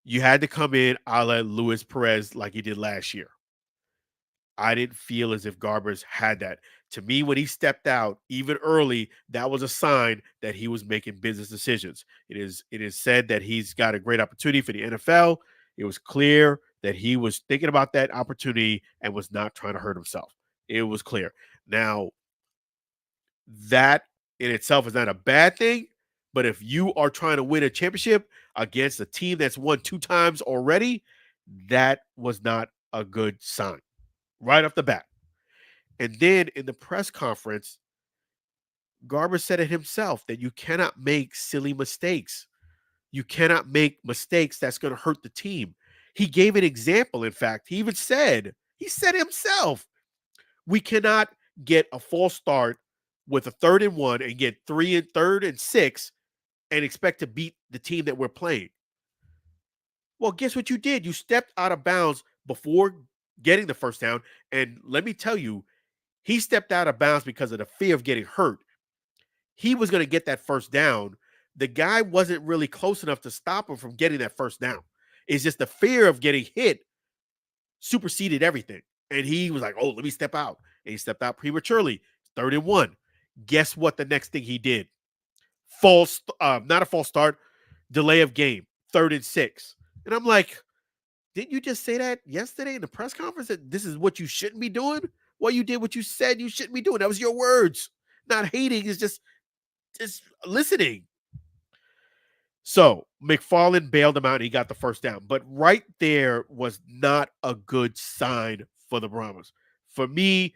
You had to come in a la Luis Perez like he did last year. I didn't feel as if Garbers had that. To me, when he stepped out, even early, that was a sign that he was making business decisions. It is said that he's got a great opportunity for the NFL. It was clear that he was thinking about that opportunity and was not trying to hurt himself. It was clear. Now, that in itself is not a bad thing, but if you are trying to win a championship against a team that's won 2 times already, that was not a good sign right off the bat. And then in the press conference, Garber said it himself that you cannot make silly mistakes. You cannot make mistakes that's going to hurt the team. He gave an example, in fact. He said himself, we cannot get a false start with a 3rd and 1 and get 3rd and 6 and expect to beat the team that we're playing. Well, guess what you did? You stepped out of bounds before getting the first down. And let me tell you, he stepped out of bounds because of the fear of getting hurt. He was going to get that first down. The guy wasn't really close enough to stop him from getting that first down. It's just the fear of getting hit superseded everything. And he was like, oh, let me step out. And he stepped out prematurely. 3rd and 1. Guess what the next thing he did? Not a false start, delay of game, 3rd and 6. And I'm like, didn't you just say that yesterday in the press conference that this is what you shouldn't be doing? Well, you did what you said you shouldn't be doing. That was your words. Not hating, is just listening. So McFarland bailed him out and he got the first down. But right there was not a good sign for the Brahmas. For me,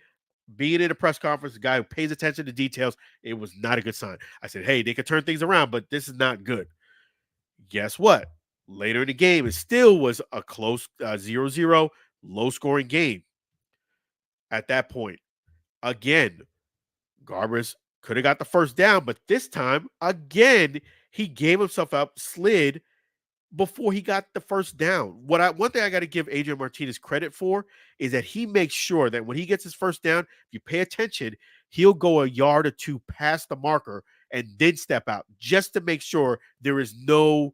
being in a press conference, a guy who pays attention to details, it was not a good sign. I said, hey, they could turn things around, but this is not good. Guess what? Later in the game, it still was a close 0-0, low-scoring game. At that point, again, Garbers could have got the first down, but this time, again, He gave himself up, slid before he got the first down. One thing I got to give Adrian Martinez credit for is that he makes sure that when he gets his first down, if you pay attention, he'll go a yard or two past the marker and then step out just to make sure there is no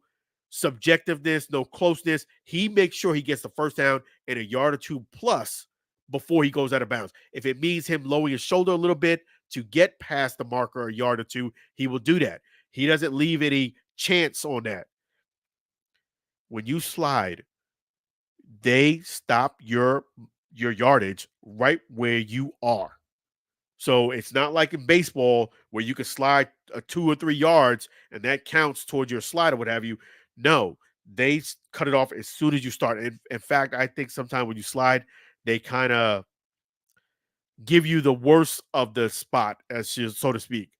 subjectiveness, no closeness. He makes sure he gets the first down and a yard or two plus before he goes out of bounds. If it means him lowering his shoulder a little bit to get past the marker a yard or two, he will do that. He doesn't leave any chance on that. When you slide, they stop your yardage right where you are. So it's not like in baseball where you can slide 2 or 3 yards and that counts towards your slide or what have you. No, they cut it off as soon as you start. In fact, I think sometimes when you slide, they kind of give you the worst of the spot, so to speak.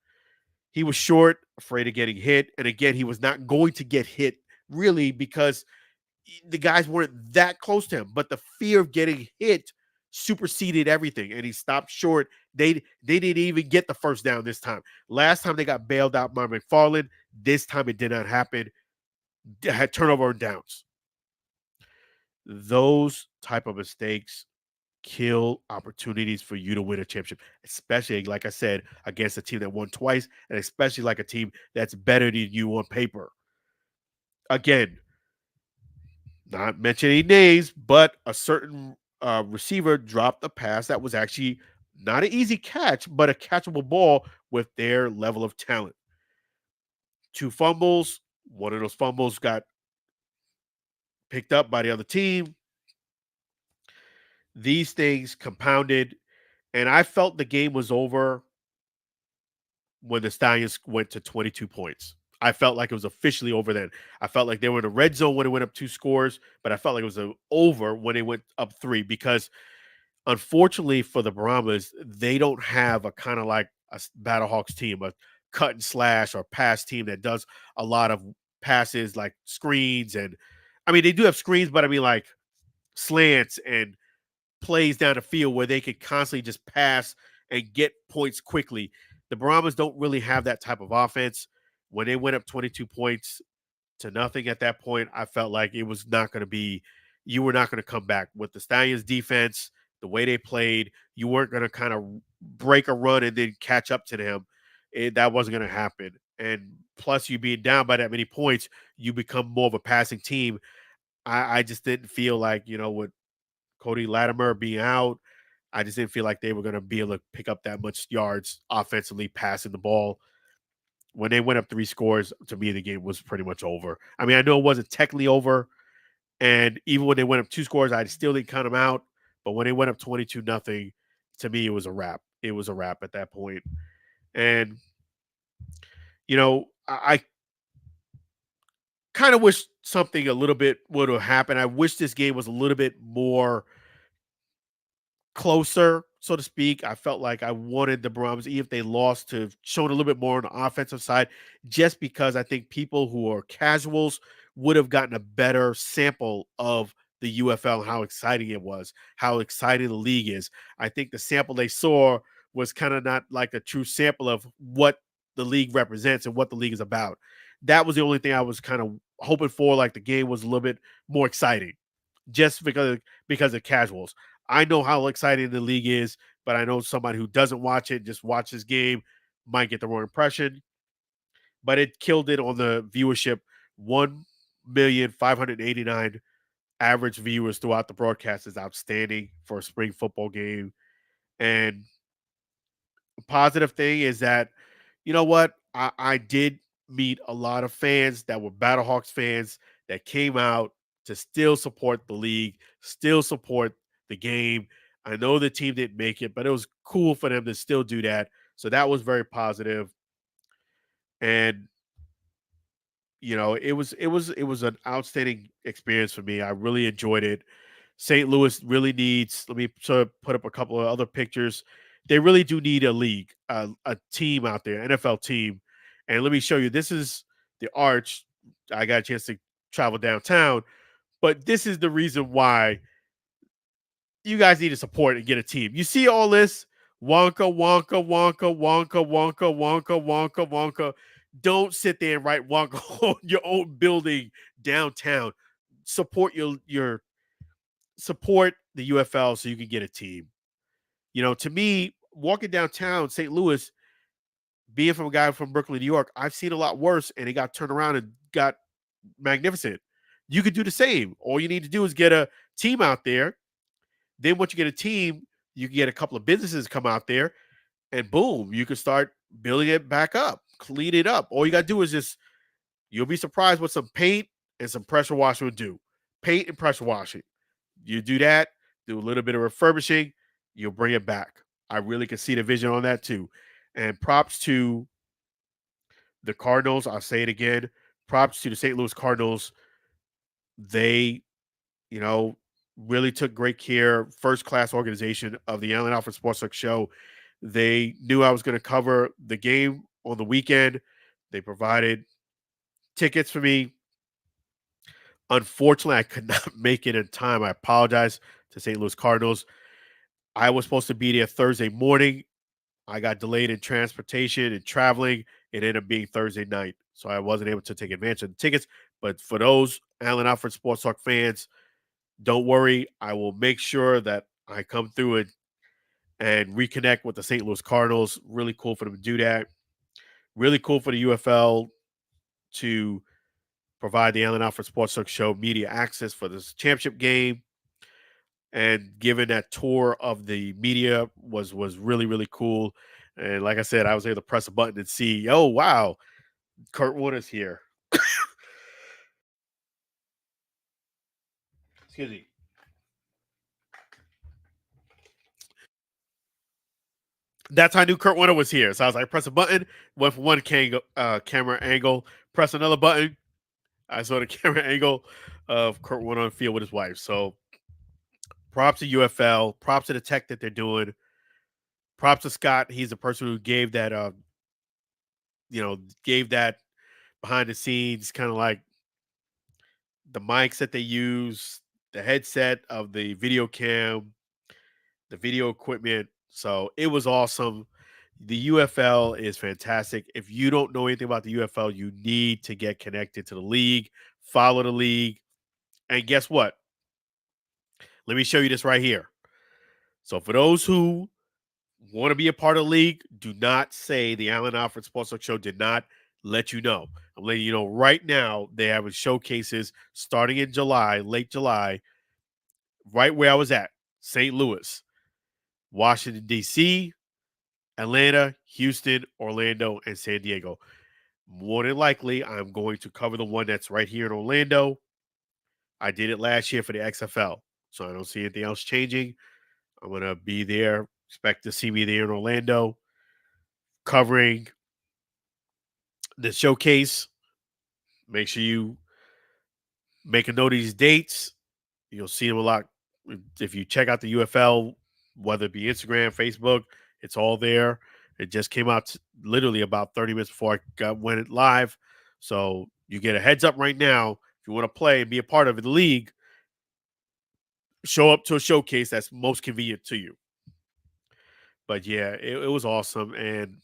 He was short, afraid of getting hit. And again, he was not going to get hit really because the guys weren't that close to him, but the fear of getting hit superseded everything, and he stopped short. They didn't even get the first down this time. Last time they got bailed out by McFarland. This time it did not happen. They had turnover and downs. Those type of mistakes kill opportunities for you to win a championship, especially, like I said, against a team that won twice, and especially like a team that's better than you on paper. Again, not mentioning names, but a certain receiver dropped a pass that was actually not an easy catch, but a catchable ball with their level of talent. 2 fumbles. One of those fumbles got picked up by the other team. These things compounded, and I felt the game was over when the Stallions went to 22 points. I felt like it was officially over then. I felt like they were in the red zone when it went up 2 scores, but I felt like it was over when they went up 3 because unfortunately for the Brahmas, they don't have a kind of like a Battlehawks team, a cut and slash or pass team that does a lot of passes like screens. And I mean, they do have screens, but I mean like slants and plays down the field where they could constantly just pass and get points quickly. The Brahmas don't really have that type of offense. When they went up 22 points to nothing at that point, I felt like it was not going to be, you were not going to come back with the Stallions defense, the way they played. You weren't going to kind of break a run and then catch up to them. That wasn't going to happen. And plus, you being down by that many points, you become more of a passing team. I just didn't feel like, with Cody Latimer being out, I just didn't feel like they were going to be able to pick up that much yards offensively passing the ball. When they went up 3 scores, to me, the game was pretty much over. I mean, I know it wasn't technically over, and even when they went up 2 scores, I still didn't count them out. But when they went up 22-0, to me, it was a wrap. It was a wrap at that point. And, I kind of wish something a little bit would have happened. I wish this game was a little bit more closer, so to speak. I felt like I wanted the Brahmas, even if they lost, to show a little bit more on the offensive side, just because I think people who are casuals would have gotten a better sample of the UFL and how exciting it was, how exciting the league is. I think the sample they saw was kind of not like a true sample of what the league represents and what the league is about. That was the only thing I was kind of hoping for, like the game was a little bit more exciting, just because of casuals. I know how exciting the league is, but I know somebody who doesn't watch it, just watch this game, might get the wrong impression. But it killed it on the viewership. 1,589,000 average viewers throughout the broadcast is outstanding for a spring football game. And the positive thing is that, you know what? I did meet a lot of fans that were Battlehawks fans that came out to still support the league, still support the game. I know the team didn't make it, but it was cool for them to still do that. So that was very positive. And it was an outstanding experience for me. I really enjoyed it. St. Louis really needs, let me sort of put up a couple of other pictures. They really do need a league, a team out there, NFL team. And let me show you, this is the Arch. I got a chance to travel downtown, but this is the reason why you guys need to support and get a team. You see all this Wonka, Wonka, Wonka, Wonka, Wonka, Wonka, Wonka, Wonka. Don't sit there and walk on your own building downtown. Support your support the UFL so you can get a team. To me, walking downtown St. Louis, being from a guy from Brooklyn, New York, I've seen a lot worse, and it got turned around and got magnificent. You could do the same. All you need to do is get a team out there. Then once you get a team, you can get a couple of businesses come out there, and boom, you can start building it back up, clean it up. All you got to do is you'll be surprised what some paint and some pressure washing will do. Paint and pressure washing. You do that, do a little bit of refurbishing, you'll bring it back. I really can see the vision on that too. And props to the Cardinals. I'll say it again. Props to the St. Louis Cardinals. They, really took great care. First class organization of the Allen Alford Sports Talk Show. They knew I was going to cover the game on the weekend. They provided tickets for me. Unfortunately, I could not make it in time. I apologize to St. Louis Cardinals. I was supposed to be there Thursday morning. I got delayed in transportation and traveling. It ended up being Thursday night, so I wasn't able to take advantage of the tickets. But for those Allen Alford Sports Talk fans, don't worry. I will make sure that I come through and reconnect with the St. Louis Cardinals. Really cool for them to do that. Really cool for the UFL to provide the Allen Alford Sports Talk Show media access for this championship game. And given that tour of the media was really, really cool. And like I said, I was able to press a button and see, oh, wow, Kurt Warner's here. Excuse me. That's how I knew Kurt Warner was here. So I was like, press a button, went from one camera angle, press another button. I saw the camera angle of Kurt Warner on the field with his wife. So props to UFL, props to the tech that they're doing. Props to Scott. He's the person who gave that, gave that behind the scenes, kind of like the mics that they use, the headset of the video cam, the video equipment. So it was awesome. The UFL is fantastic. If you don't know anything about the UFL, you need to get connected to the league, follow the league. And guess what? Let me show you this right here. So for those who want to be a part of the league, do not say the Allen Alford Sports Talk Show did not let you know. I'm letting you know right now they have showcases starting in July, late July, right where I was at, St. Louis, Washington, D.C., Atlanta, Houston, Orlando, and San Diego. More than likely, I'm going to cover the one that's right here in Orlando. I did it last year for the XFL, so I don't see anything else changing. I'm going to be there. Expect to see me there in Orlando covering the showcase. Make sure you make a note of these dates. You'll see them a lot. If you check out the UFL, whether it be Instagram, Facebook, it's all there. It just came out literally about 30 minutes before I went live. So you get a heads up right now. If you want to play and be a part of the league, show up to a showcase that's most convenient to you. But yeah, it was awesome. And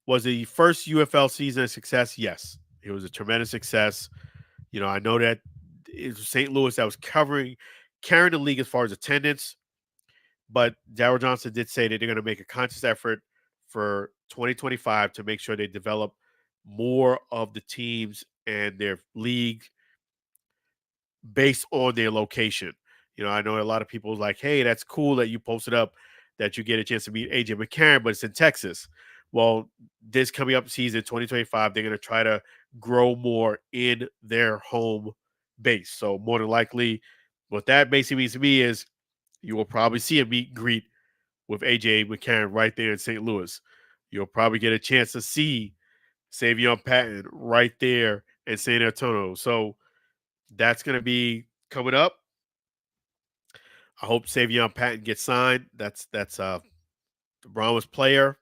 was the first UFL season a success? Yes, it was a tremendous success. I know that it was St. Louis that was carrying the league as far as attendance, but Darryl Johnson did say that they're going to make a conscious effort for 2025 to make sure they develop more of the teams and their league based on their location. I know a lot of people like, hey, that's cool that you posted up that you get a chance to meet AJ McCarron, but it's in Texas. Well, this coming up season 2025, they're going to try to grow more in their home base. So more than likely, what that basically means to me is you will probably see a meet and greet with AJ McCarron right there in St. Louis. You'll probably get a chance to see Savion Patton right there in San Antonio. So that's going to be coming up. I hope Savion Patton gets signed. That's the Brahmas player,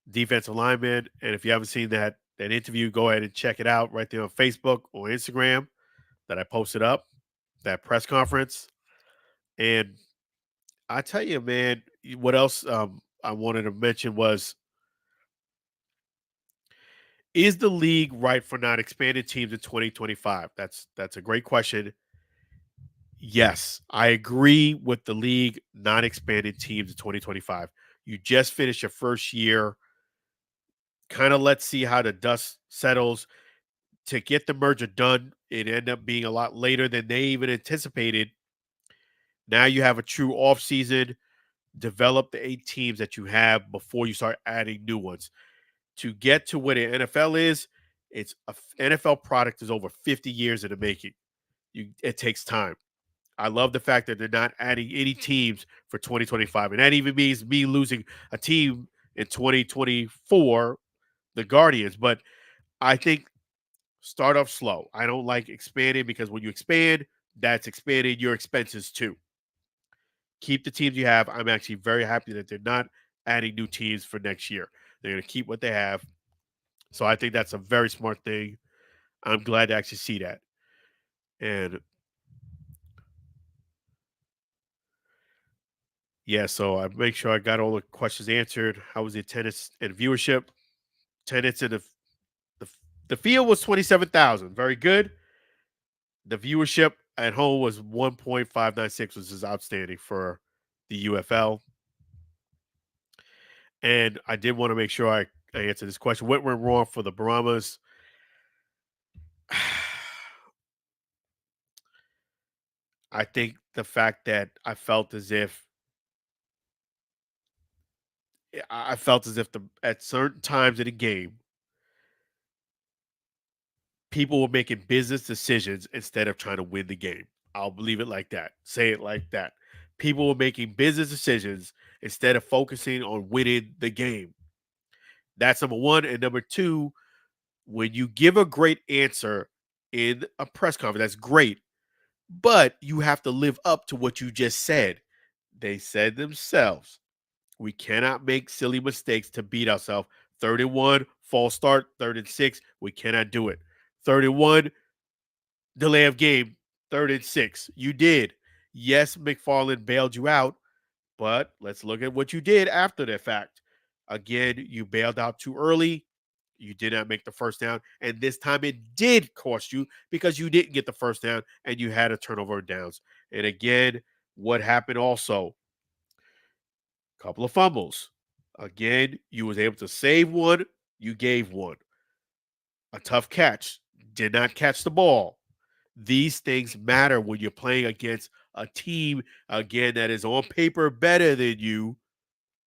defensive lineman. And if you haven't seen that interview, go ahead and check it out right there on Facebook or Instagram that I posted up, that press conference. And I tell you, man, what else I wanted to mention was Is the league right for not expanding teams in 2025? That's a great question. Yes, I agree with the league not expanding teams in 2025. You just finished your first year. Kind of let's see how the dust settles. To get the merger done, it ended up being a lot later than they even anticipated. Now you have a true offseason. Develop the 8 teams that you have before you start adding new ones. To get to where the NFL is, it's a NFL product is over 50 years in the making. It takes time. I love the fact that they're not adding any teams for 2025. And that even means me losing a team in 2024, the Guardians. But I think start off slow. I don't like expanding because when you expand, that's expanding your expenses too. Keep the teams you have. I'm actually very happy that they're not adding new teams for next year. They're going to keep what they have. So I think that's a very smart thing. I'm glad to actually see that. And yeah, so I make sure I got all the questions answered. How was the attendance and viewership? Attendance in the, the field was 27,000. Very good. The viewership at home was 1.596, which is outstanding for the UFL. And I did want to make sure I answered this question. What went wrong for the Brahmas? I think the fact that I felt as if at certain times in the game, people were making business decisions instead of trying to win the game. I'll believe it like that. Say it like that. People were making business decisions instead of focusing on winning the game. That's number one. And number two, when you give a great answer in a press conference, that's great. But you have to live up to what you just said. They said themselves, we cannot make silly mistakes to beat ourselves. 31, false start, 3rd and 6. We cannot do it. 31, delay of game, 3rd and 6. You did. Yes, McFarland bailed you out, but let's look at what you did after the fact. Again, you bailed out too early. You did not make the first down. And this time it did cost you because you didn't get the first down and you had a turnover downs. And again, what happened also? A couple of fumbles. Again, you was able to save one. You gave one. A tough catch. Did not catch the ball. These things matter when you're playing against a team, again, that is on paper better than you,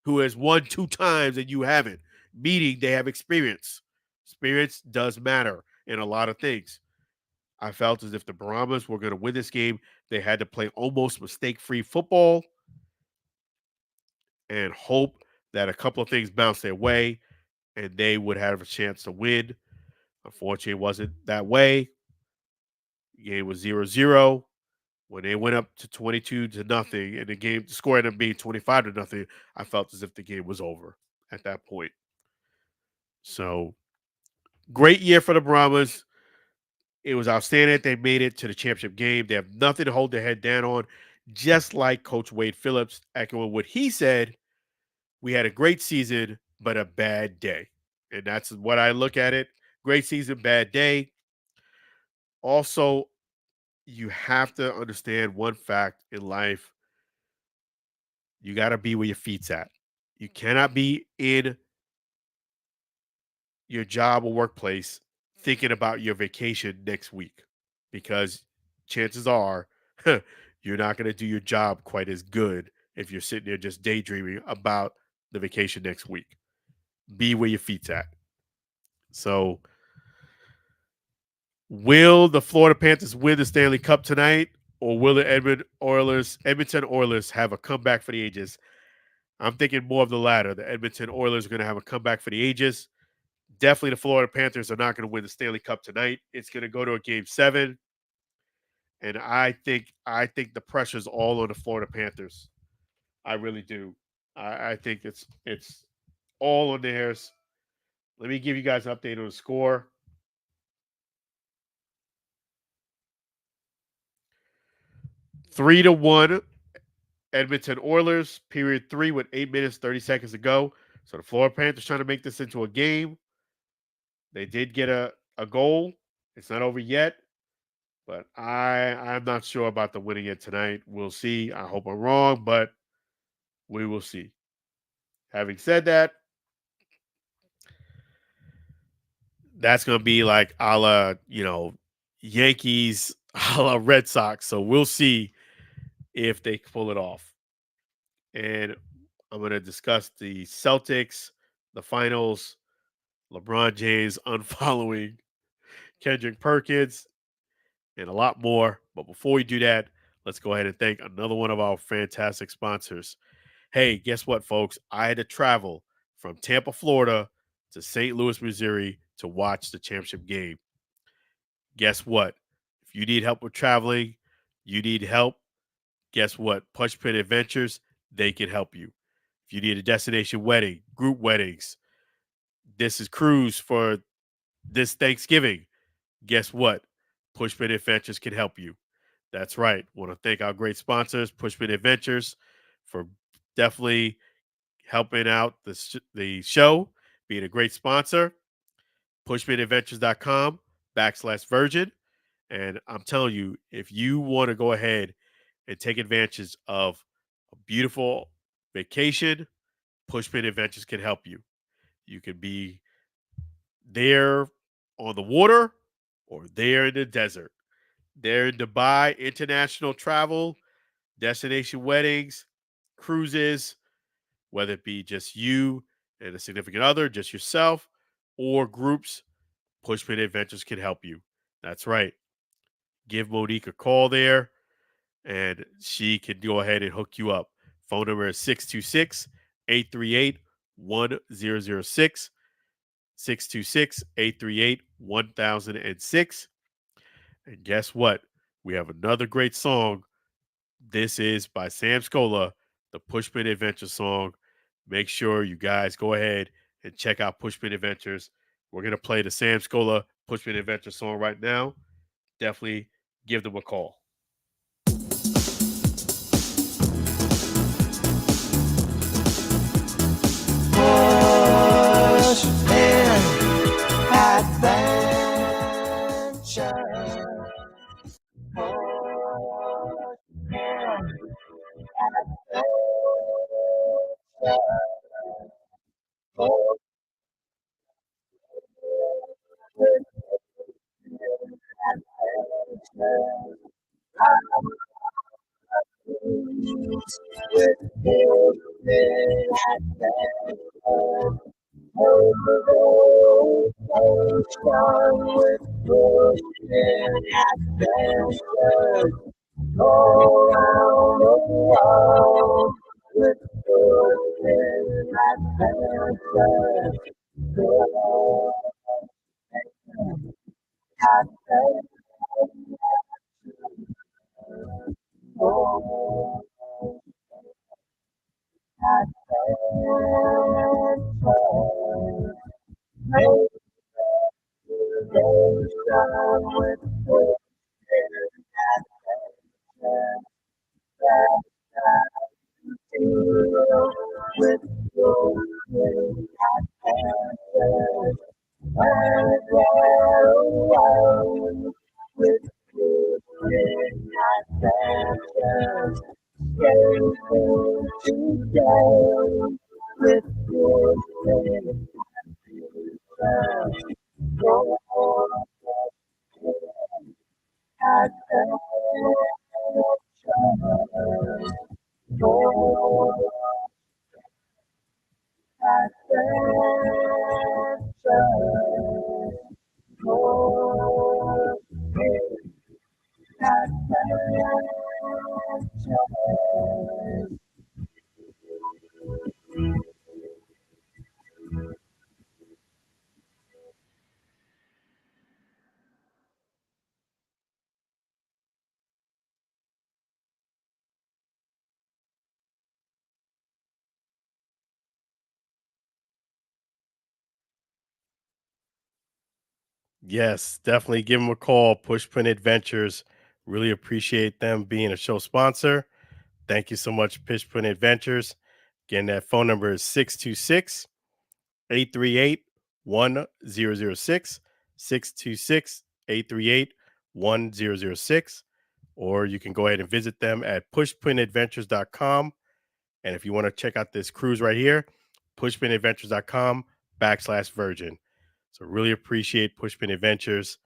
who has won 2 times and you haven't, meaning they have experience. Experience does matter in a lot of things. I felt as if the Brahmas were going to win this game. They had to play almost mistake-free football and hope that a couple of things bounced their way and they would have a chance to win. Unfortunately, it wasn't that way. The game was 0-0. When they went up to 22-0 and the score ended up being 25-0, I felt as if the game was over at that point. So, great year for the Brahmas. It was outstanding. They made it to the championship game. They have nothing to hold their head down on. Just like Coach Wade Phillips, echoing what he said, we had a great season, but a bad day. And that's what I look at it. Great season, bad day. Also, you have to understand one fact in life. You got to be where your feet's at. You cannot be in your job or workplace thinking about your vacation next week because chances are you're not going to do your job quite as good if you're sitting there just daydreaming about the vacation next week. Be where your feet's at. So, will the Florida Panthers win the Stanley Cup tonight, or will the Edmonton Oilers have a comeback for the ages? I'm thinking more of the latter. The Edmonton Oilers are going to have a comeback for the ages. Definitely the Florida Panthers are not going to win the Stanley Cup tonight. It's going to go to a game 7. And I think the pressure's all on the Florida Panthers. I really do. I think it's all on theirs. Let me give you guys an update on the score. Three to 1, Edmonton Oilers, period 3 with 8 minutes, 30 seconds to go. So the Florida Panthers trying to make this into a game. They did get a goal. It's not over yet, but I'm not sure about the winning it tonight. We'll see. I hope I'm wrong, but we will see. Having said that, that's going to be like a la, Yankees, a la Red Sox. So we'll see if they pull it off. And I'm going to discuss the Celtics, the finals, LeBron James unfollowing Kendrick Perkins, and a lot more. But before we do that, let's go ahead and thank another one of our fantastic sponsors. Hey, guess what, folks? I had to travel from Tampa, Florida to St. Louis, Missouri to watch the championship game. Guess what? If you need help with traveling, you need help, guess what? Punch Pit Adventures, they can help you. If you need a destination wedding, group weddings, this is cruise for this Thanksgiving, guess what? Pushpin Adventures can help you. That's right. Want to thank our great sponsors, Pushpin Adventures, for definitely helping out the show, being a great sponsor. Pushpinadventures.com/virgin. And I'm telling you, if you want to go ahead and take advantage of a beautiful vacation, Pushpin Adventures can help you. You can be there on the water or there in the desert. There in Dubai, international travel, destination weddings, cruises, whether it be just you and a significant other, just yourself, or groups, Pushpin Adventures can help you. That's right. Give Monique a call there, and she can go ahead and hook you up. Phone number is 626-838-1006, 626-838-1006. And guess what? We have another great song. This is by Sam Scola, the Pushpin Adventure song. Make sure you guys go ahead and check out Pushpin Adventures. We're going to play the Sam Scola Pushpin Adventure song right now. Definitely give them a call. Pushpin Adventure. Go round the world with Pushpin Adventures. Go Yes, definitely give them a call. Pushpin Adventures. Really appreciate them being a show sponsor. Thank you so much, Pushpin Adventures. Again, that phone number is 626-838-1006, 1006 626 838 1006. Or you can go ahead and visit them at pushpinadventures.com. And if you want to check out this cruise right here, pushpinadventures.com/virgin. So really appreciate Pushpin Adventures.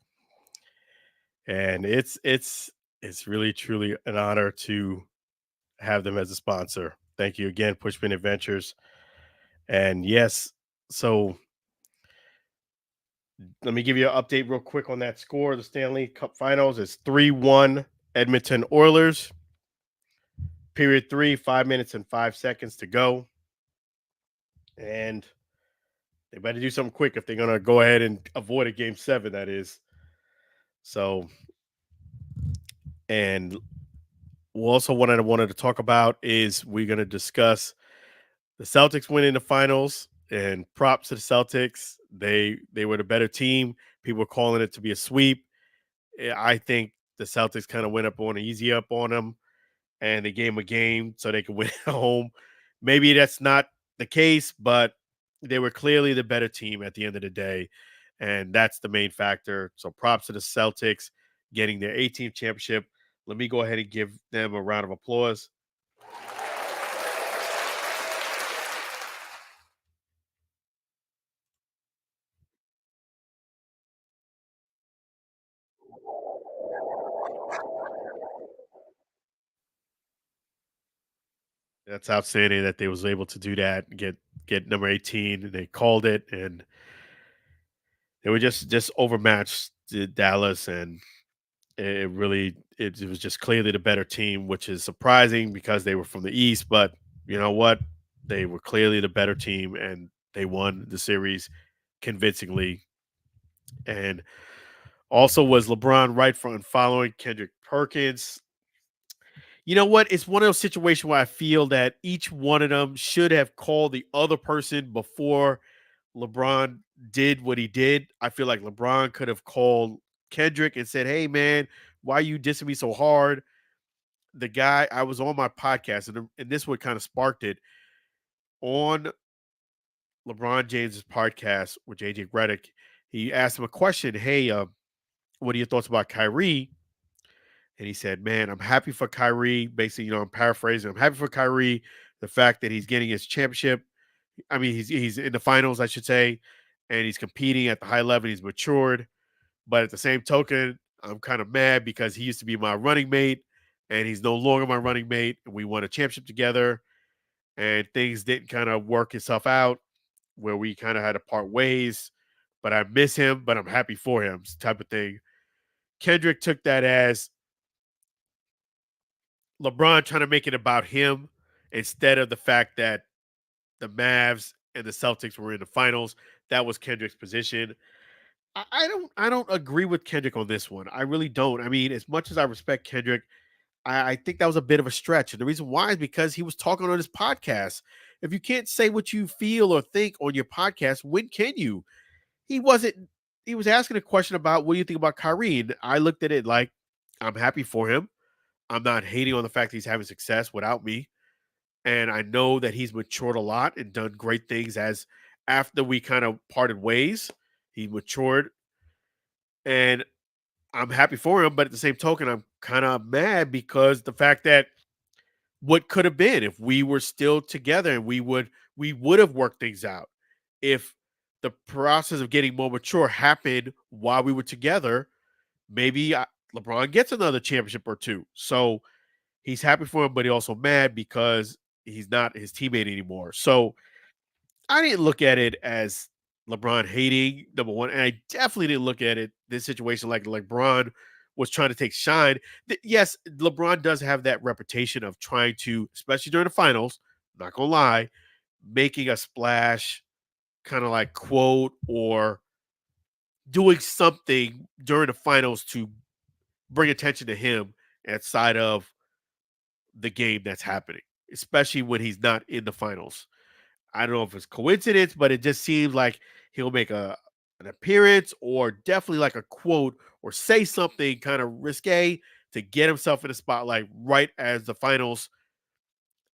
And it's really truly an honor to have them as a sponsor. Thank you again, Pushpin Adventures. And yes, so let me give you an update real quick on that score. The Stanley Cup Finals is 3-1 Edmonton Oilers. Period 3, 5 minutes and 5 seconds to go. And they better do something quick if they're going to go ahead and avoid a game 7, that is. So, and also what I wanted to talk about is we're going to discuss the Celtics winning the finals, and props to the Celtics. They were the better team. People were calling it to be a sweep. I think the Celtics kind of went up on easy up on them, and they gave them a game so they could win at home. Maybe that's not the case, but they were clearly the better team at the end of the day, and that's the main factor. So props to the Celtics getting their 18th championship. Let me go ahead and give them a round of applause. That's outstanding that they was able to do that, get number 18, and they called it, and they were just overmatched Dallas, and it really it was just clearly the better team, which is surprising because they were from the East, but you know what? They were clearly the better team, and they won the series convincingly. And also was LeBron right for unfollowing Kendrick Perkins. You know what? It's one of those situations where I feel that each one of them should have called the other person before LeBron did what he did. I feel like LeBron could have called Kendrick and said, "Hey, man, why are you dissing me so hard?" The guy, I was on my podcast, and this what kind of sparked it. On LeBron James's podcast with JJ Redick, he asked him a question. Hey, what are your thoughts about Kyrie? And he said, "Man, I'm happy for Kyrie." Basically, I'm paraphrasing. I'm happy for Kyrie. The fact that he's getting his championship. I mean, he's in the finals, I should say, and he's competing at the high level. He's matured, but at the same token, I'm kind of mad because he used to be my running mate, and he's no longer my running mate. And we won a championship together, and things didn't kind of work itself out where we kind of had to part ways. But I miss him, but I'm happy for him, type of thing. Kendrick took that as LeBron trying to make it about him instead of the fact that the Mavs and the Celtics were in the finals. That was Kendrick's position. I don't agree with Kendrick on this one. I really don't. I mean, as much as I respect Kendrick, I think that was a bit of a stretch. And the reason why is because he was talking on his podcast. If you can't say what you feel or think on your podcast, when can you? He wasn't, he was asking a question about what do you think about Kyrie? And I looked at it like, I'm happy for him. I'm not hating on the fact that he's having success without me. And I know that he's matured a lot and done great things as after we kind of parted ways. He matured, and I'm happy for him. But at the same token, I'm kind of mad because the fact that what could have been if we were still together and we would have worked things out. If the process of getting more mature happened while we were together, maybe LeBron gets another championship or two. So he's happy for him, but he also mad because he's not his teammate anymore. So I didn't look at it as LeBron hating, number one, and I definitely didn't look at it this situation like LeBron was trying to take shine. Yes, LeBron does have that reputation of trying to, especially during the finals, not gonna lie, making a splash, kind of like quote or doing something during the finals to bring attention to him outside of the game that's happening, especially when he's not in the finals. I don't know if it's coincidence, but it just seems like he'll make an appearance or definitely like a quote or say something kind of risque to get himself in the spotlight right as the finals.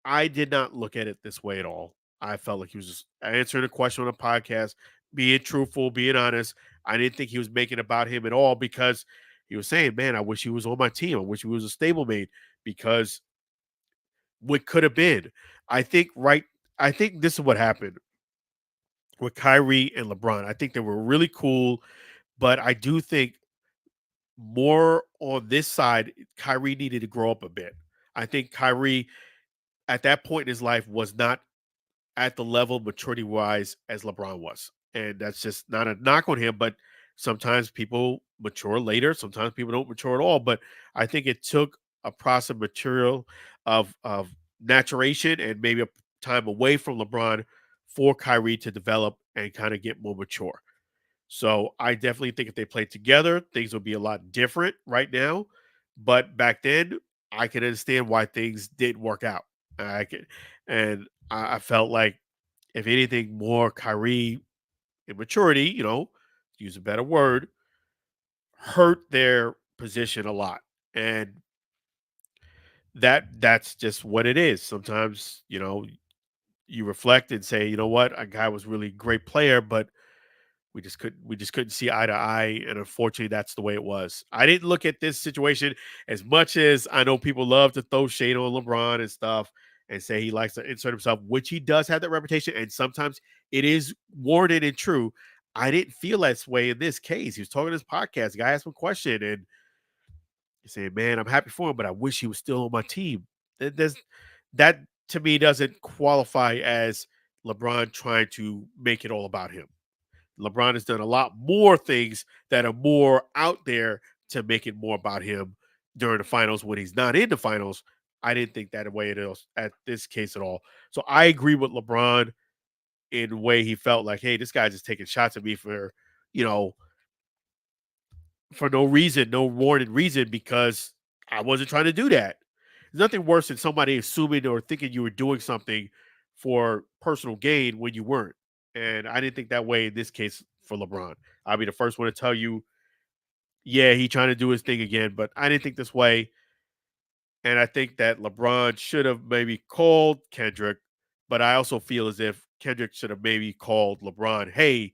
I did not look at it this way at all. I felt like he was just answering a question on a podcast, being truthful, being honest. I didn't think he was making it about him at all because he was saying, "Man, I wish he was on my team. I wish he was a stablemate because what could have been." I think right. I think this is what happened with Kyrie and LeBron. I think they were really cool, but I do think more on this side, Kyrie needed to grow up a bit. I think Kyrie at that point in his life was not at the level maturity wise as LeBron was. And that's just not a knock on him, but sometimes people mature later, sometimes people don't mature at all. But I think it took a process material of maturation and maybe a time away from LeBron for Kyrie to develop and kind of get more mature. So I definitely think if they played together, things would be a lot different right now. But back then, I can understand why things didn't work out. I could, and I felt like if anything, more Kyrie immaturity, to use a better word, hurt their position a lot. And that's just what it is. Sometimes, you reflect and say, you know what, a guy was really a great player, but we just couldn't see eye to eye, and unfortunately that's the way it was. I didn't look at this situation as much as I know people love to throw shade on LeBron and stuff and say he likes to insert himself, which he does have that reputation, and sometimes it is warranted and true. I didn't feel that way in this case. He was talking to his podcast. The guy asked him a question and he said, "Man, I'm happy for him, but I wish he was still on my team." That to me doesn't qualify as LeBron trying to make it all about him. LeBron has done a lot more things that are more out there to make it more about him during the finals when he's not in the finals. I didn't think that way it is at this case at all. So I agree with LeBron in the way he felt like, hey, this guy's just taking shots at me you know, for no reason, no warranted reason, because I wasn't trying to do that. There's nothing worse than somebody assuming or thinking you were doing something for personal gain when you weren't. And I didn't think that way in this case for LeBron. I'll be the first one to tell you, yeah, he trying to do his thing again, but I didn't think this way. And I think that LeBron should have maybe called Kendrick, but I also feel as if Kendrick should have maybe called LeBron, hey,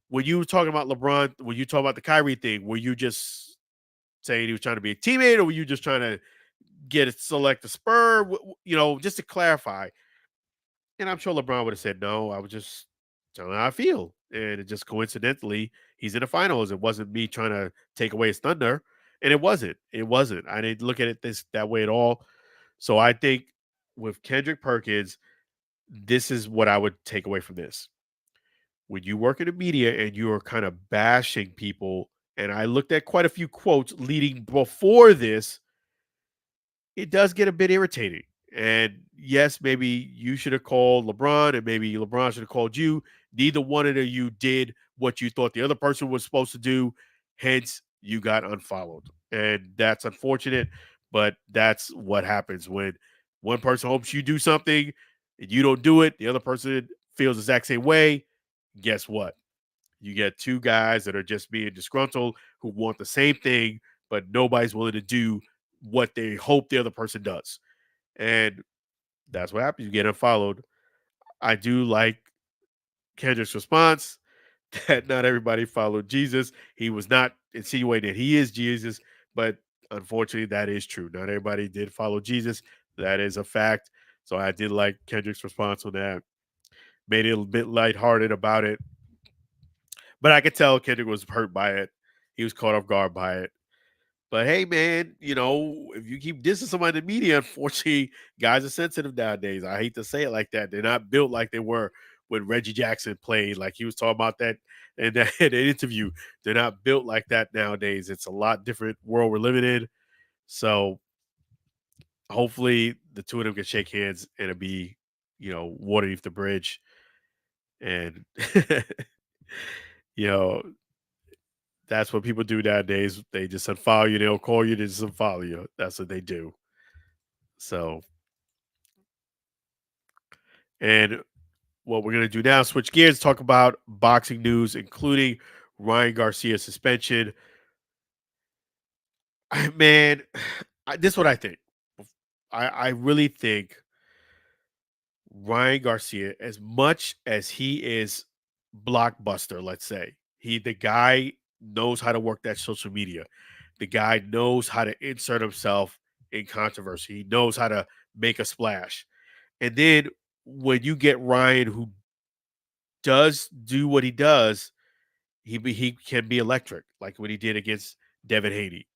when you were talking about LeBron, when you talk about the Kyrie thing, were you just saying he was trying to be a teammate, or were you just trying to select a spur? Just to clarify. And I'm sure LeBron would have said, no, I was just telling how I feel. And it just coincidentally, he's in the finals. It wasn't me trying to take away his thunder. And it wasn't. It wasn't. I didn't look at it that way at all. So I think with Kendrick Perkins, this is what I would take away from this. When you work in the media and you are kind of bashing people, and I looked at quite a few quotes leading before this, it does get a bit irritating. And yes, maybe you should have called LeBron, and maybe LeBron should have called you. Neither one of you did what you thought the other person was supposed to do. Hence, you got unfollowed. And that's unfortunate, but that's what happens when one person hopes you do something and you don't do it. The other person feels the exact same way. Guess what? You get two guys that are just being disgruntled who want the same thing, but nobody's willing to do what they hope the other person does. And that's what happens. You get unfollowed. I do like Kendrick's response that not everybody followed Jesus. He was not insinuating that he is Jesus, but unfortunately, that is true. Not everybody did follow Jesus. That is a fact. So I did like Kendrick's response on that. Made it a bit lighthearted about it. But I could tell Kendrick was hurt by it. He was caught off guard by it. But hey, man, if you keep dissing somebody in the media, unfortunately, guys are sensitive nowadays. I hate to say it like that. They're not built like they were when Reggie Jackson played. Like he was talking about that in that interview. They're not built like that nowadays. It's a lot different world we're living in. So hopefully the two of them can shake hands and it'll be, water beneath the bridge. And, you know, that's what people do nowadays. They just unfollow you. They don't call you. They just unfollow you. That's what they do. So, and what we're going to do now, switch gears, talk about boxing news, including Ryan Garcia's suspension. Man, this is what I think. I really think Ryan Garcia, as much as he is blockbuster, let's say. The guy knows how to work that social media. The guy knows how to insert himself in controversy. He knows how to make a splash. And then when you get Ryan, who does do what he does, he can be electric, like what he did against Devin Haney.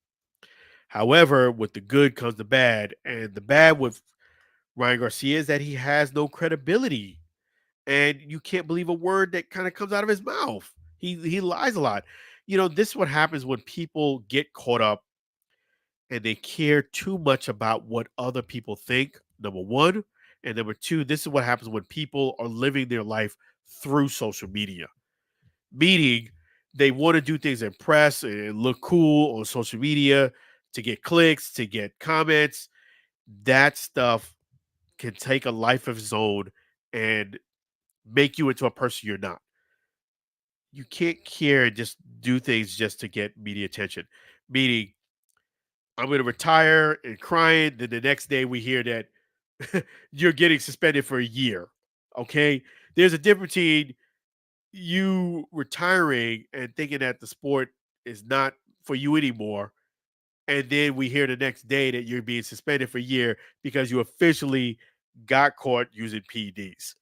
However, with the good comes the bad, and the bad with Ryan Garcia is that he has no credibility, and you can't believe a word that kind of comes out of his mouth. He lies a lot. This is what happens when people get caught up and they care too much about what other people think. Number one, and number two, this is what happens when people are living their life through social media. Meaning, they want to do things in press and look cool on social media to get clicks, to get comments. That stuff can take a life of its own and make you into a person you're not. You can't care and just do things just to get media attention. Meaning, I'm going to retire and crying. Then the next day we hear that you're getting suspended for a year. Okay. There's a difference between you retiring and thinking that the sport is not for you anymore. And then we hear the next day that you're being suspended for a year because you officially got caught using PEDs.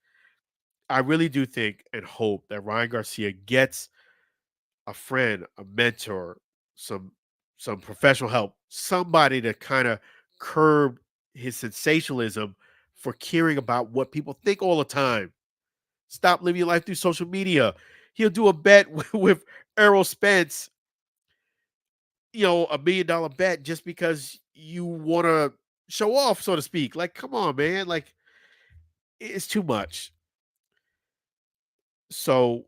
I really do think and hope that Ryan Garcia gets a friend, a mentor, some professional help, somebody to kind of curb his sensationalism for caring about what people think all the time. Stop living your life through social media. He'll do a bet with Errol Spence, $1 million bet just because you want to show off, so to speak. Like, come on, man. Like, it's too much. So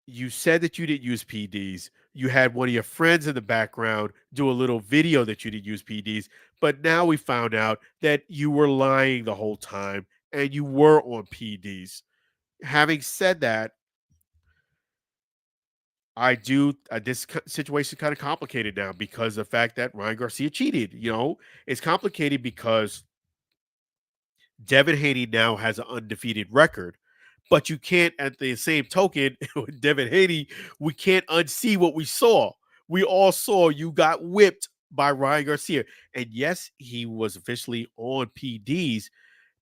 you said that you didn't use PEDs. You had one of your friends in the background do a little video that you didn't use PEDs. But now we found out that you were lying the whole time and you were on PEDs. Having said that, this situation is kind of complicated now because of the fact that Ryan Garcia cheated. It's complicated because Devin Haney now has an undefeated record. But you can't, at the same token, with Devin Haney, we can't unsee what we saw. We all saw you got whipped by Ryan Garcia. And yes, he was officially on PDs.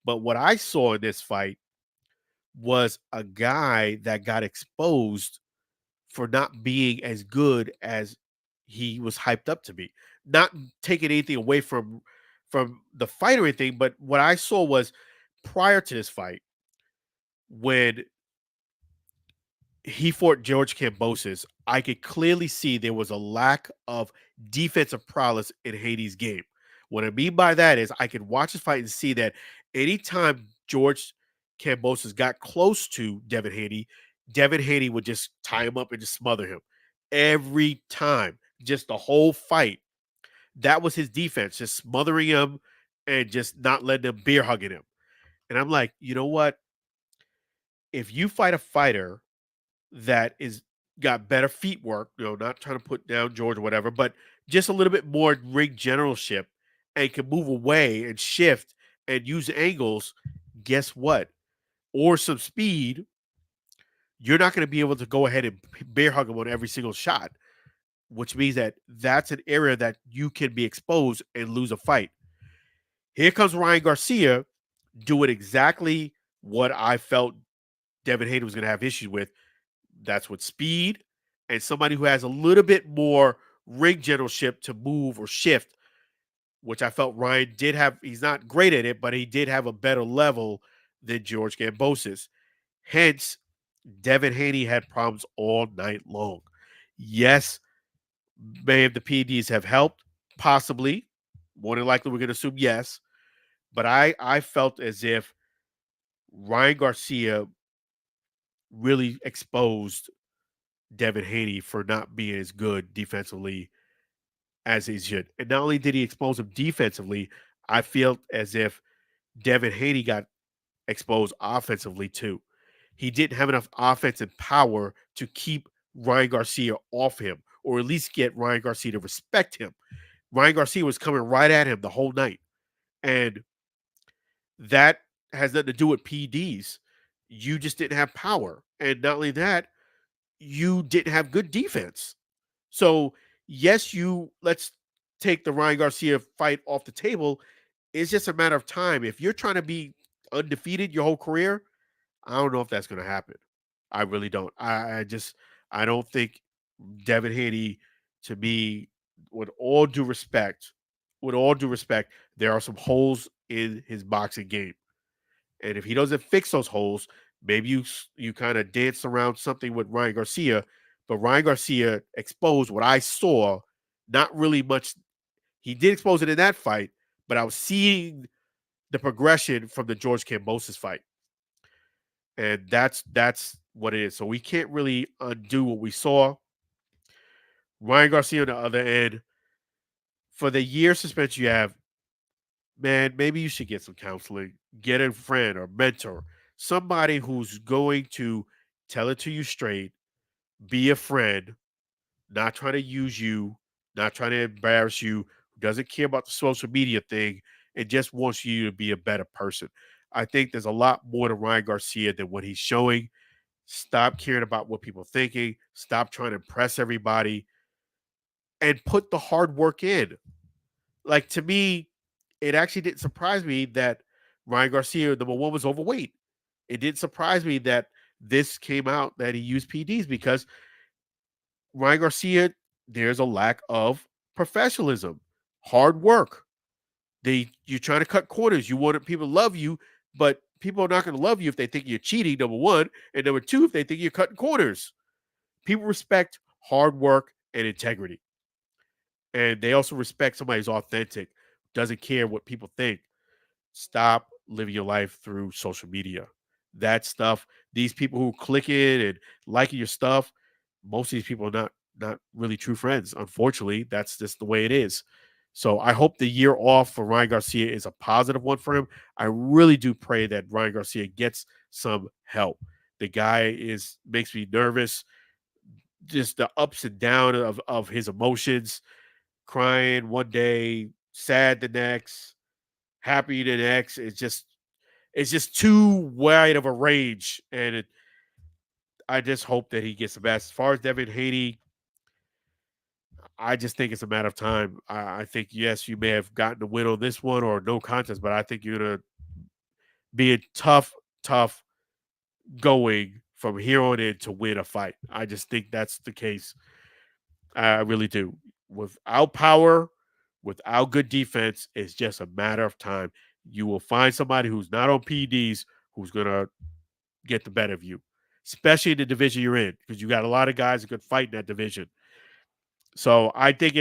But what I saw in this fight was a guy that got exposed for not being as good as he was hyped up to be. Not taking anything away from the fight or anything, but what I saw was prior to this fight, when he fought George Kambosos, I could clearly see there was a lack of defensive prowess in Haney's game. What I mean by that is I could watch his fight and see that anytime George Kambosos got close to Devin Haney would just tie him up and just smother him. Every time, just the whole fight. That was his defense, just smothering him and just not letting him beer hugging him. And I'm like, you know what? If you fight a fighter that is got better feet work, not trying to put down George or whatever, but just a little bit more ring generalship and can move away and shift and use angles, guess what? Or some speed, you're not going to be able to go ahead and bear hug him on every single shot, which means that that's an area that you can be exposed and lose a fight. Here comes Ryan Garcia doing exactly what I felt Devin Haney was going to have issues with. That's with speed and somebody who has a little bit more ring generalship to move or shift, which I felt Ryan did have. He's not great at it, but he did have a better level than George Kambosos. Hence, Devin Haney had problems all night long. Yes, may have the PEDs have helped, possibly. More than likely, we're going to assume yes. But I felt as if Ryan Garcia really exposed Devin Haney for not being as good defensively as he should. And not only did he expose him defensively, I felt as if Devin Haney got exposed offensively too. He didn't have enough offensive power to keep Ryan Garcia off him, or at least get Ryan Garcia to respect him. Ryan Garcia was coming right at him the whole night. And that has nothing to do with PDs. You just didn't have power. And not only that, you didn't have good defense. So, yes, let's take the Ryan Garcia fight off the table. It's just a matter of time. If you're trying to be undefeated your whole career, I don't know if that's going to happen. I really don't. I don't think Devin Haney, to me, with all due respect, there are some holes in his boxing game. And if he doesn't fix those holes, maybe you kind of dance around something with Ryan Garcia. But Ryan Garcia exposed what I saw, not really much. He did expose it in that fight, but I was seeing the progression from the George Kambosos fight. And that's what it is. So we can't really undo what we saw. Ryan Garcia on the other end, for the year suspension you have, man, maybe you should get some counseling. Get a friend or mentor, somebody who's going to tell it to you straight, be a friend, not trying to use you, not trying to embarrass you, doesn't care about the social media thing, and just wants you to be a better person. I think there's a lot more to Ryan Garcia than what he's showing. Stop caring about what people are thinking. Stop trying to impress everybody and put the hard work in. Like, to me, it actually didn't surprise me that Ryan Garcia, number one, was overweight. It didn't surprise me that this came out that he used PDs, because Ryan Garcia, there's a lack of professionalism, hard work. You're trying to cut corners. You want people to love you, but people are not going to love you if they think you're cheating, number one, and number two, if they think you're cutting corners. People respect hard work and integrity. And they also respect somebody who's authentic, doesn't care what people think. Stop living your life through social media. That stuff, these people who click it and liking your stuff, most of these people are not really true friends. Unfortunately, that's just the way it is. So I hope the year off for Ryan Garcia is a positive one for him. I really do pray that Ryan Garcia gets some help. The guy makes me nervous. Just the ups and downs of his emotions, crying one day, sad the next, happy the next. It's just too wide of a range, and I just hope that he gets the best. As far as Devin Haney, I just think it's a matter of time. I think, yes, you may have gotten a win on this one or no contest, but I think you're gonna be a tough going from here on in to win a fight. I just think that's the case. I really do. Without power, without good defense, it's just a matter of time. You will find somebody who's not on PDs who's going to get the better of you, especially in the division you're in, because you got a lot of guys that could fight in that division. So I think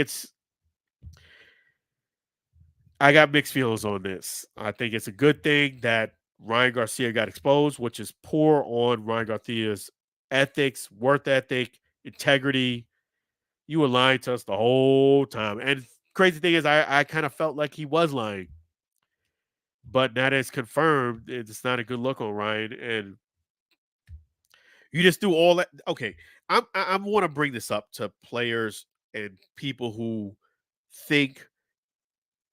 I got mixed feelings on this. I think it's a good thing that Ryan Garcia got exposed, which is poor on Ryan Garcia's ethics, work ethic, integrity. You were lying to us the whole time. And crazy thing is, I kind of felt like he was lying. But now that it's confirmed, it's not a good look on Ryan. And you just do all that. Okay, I want to bring this up to players and people who think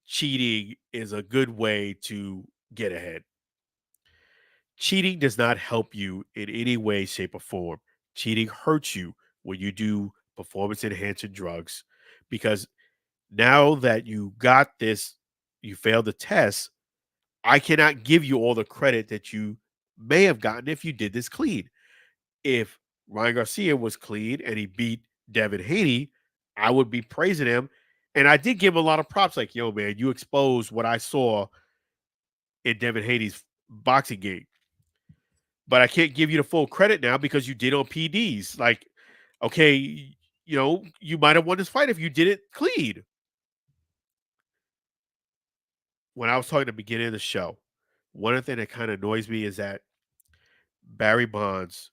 cheating is a good way to get ahead. Cheating does not help you in any way, shape, or form. Cheating hurts you when you do performance enhancing drugs, because now that you got this, you failed the test, I cannot give you all the credit that you may have gotten if you did this clean. If Ryan Garcia was clean and he beat Devin Haney, I would be praising him. And I did give him a lot of props, like, yo, man, you exposed what I saw in Devin Haney's boxing game. But I can't give you the full credit now because you did on PDs. Like, okay, you might have won this fight if you did it clean. When I was talking at the beginning of the show, one of the things that kind of annoys me is that Barry Bonds,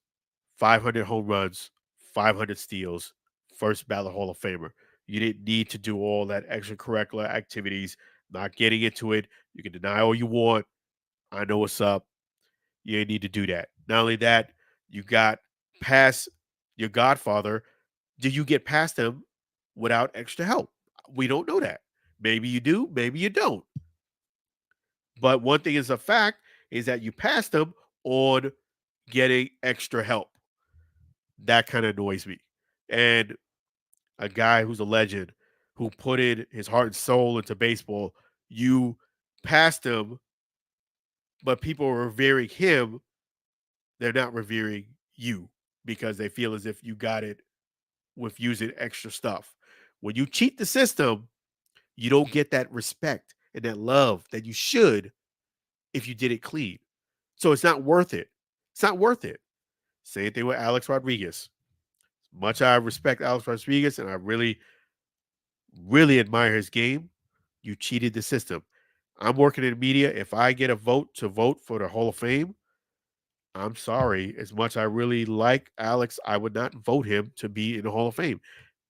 500 home runs, 500 steals, first ballot Hall of Famer. You didn't need to do all that extracurricular activities, not getting into it. You can deny all you want. I know what's up. You didn't need to do that. Not only that, you got past your godfather. Did you get past him without extra help? We don't know that. Maybe you do, maybe you don't. But one thing is a fact is that you passed him on getting extra help. That kind of annoys me. And a guy who's a legend, who put in his heart and soul into baseball, you passed him, but people are revering him. They're not revering you because they feel as if you got it with using extra stuff. When you cheat the system, you don't get that respect and that love that you should if you did it clean. So it's not worth it. It's not worth it. Same thing with Alex Rodriguez. Much I respect Alex Rodriguez and I really, really admire his game, you cheated the system. I'm working in media. If I get a vote to vote for the Hall of Fame, I'm sorry. As much I really like Alex, I would not vote him to be in the Hall of Fame.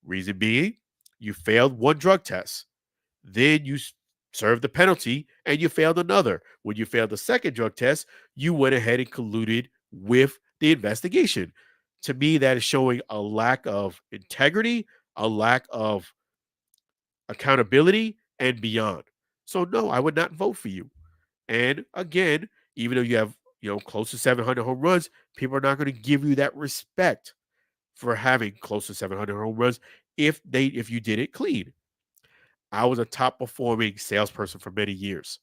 Reason being, you failed one drug test. Then you served the penalty and you failed another. When you failed the second drug test, you went ahead and colluded with the investigation. To me, that is showing a lack of integrity, a lack of accountability, and beyond. So, no, I would not vote for you. And again, even though you have, close to 700 home runs, people are not going to give you that respect for having close to 700 home runs if you did it clean. I was a top performing salesperson for many years.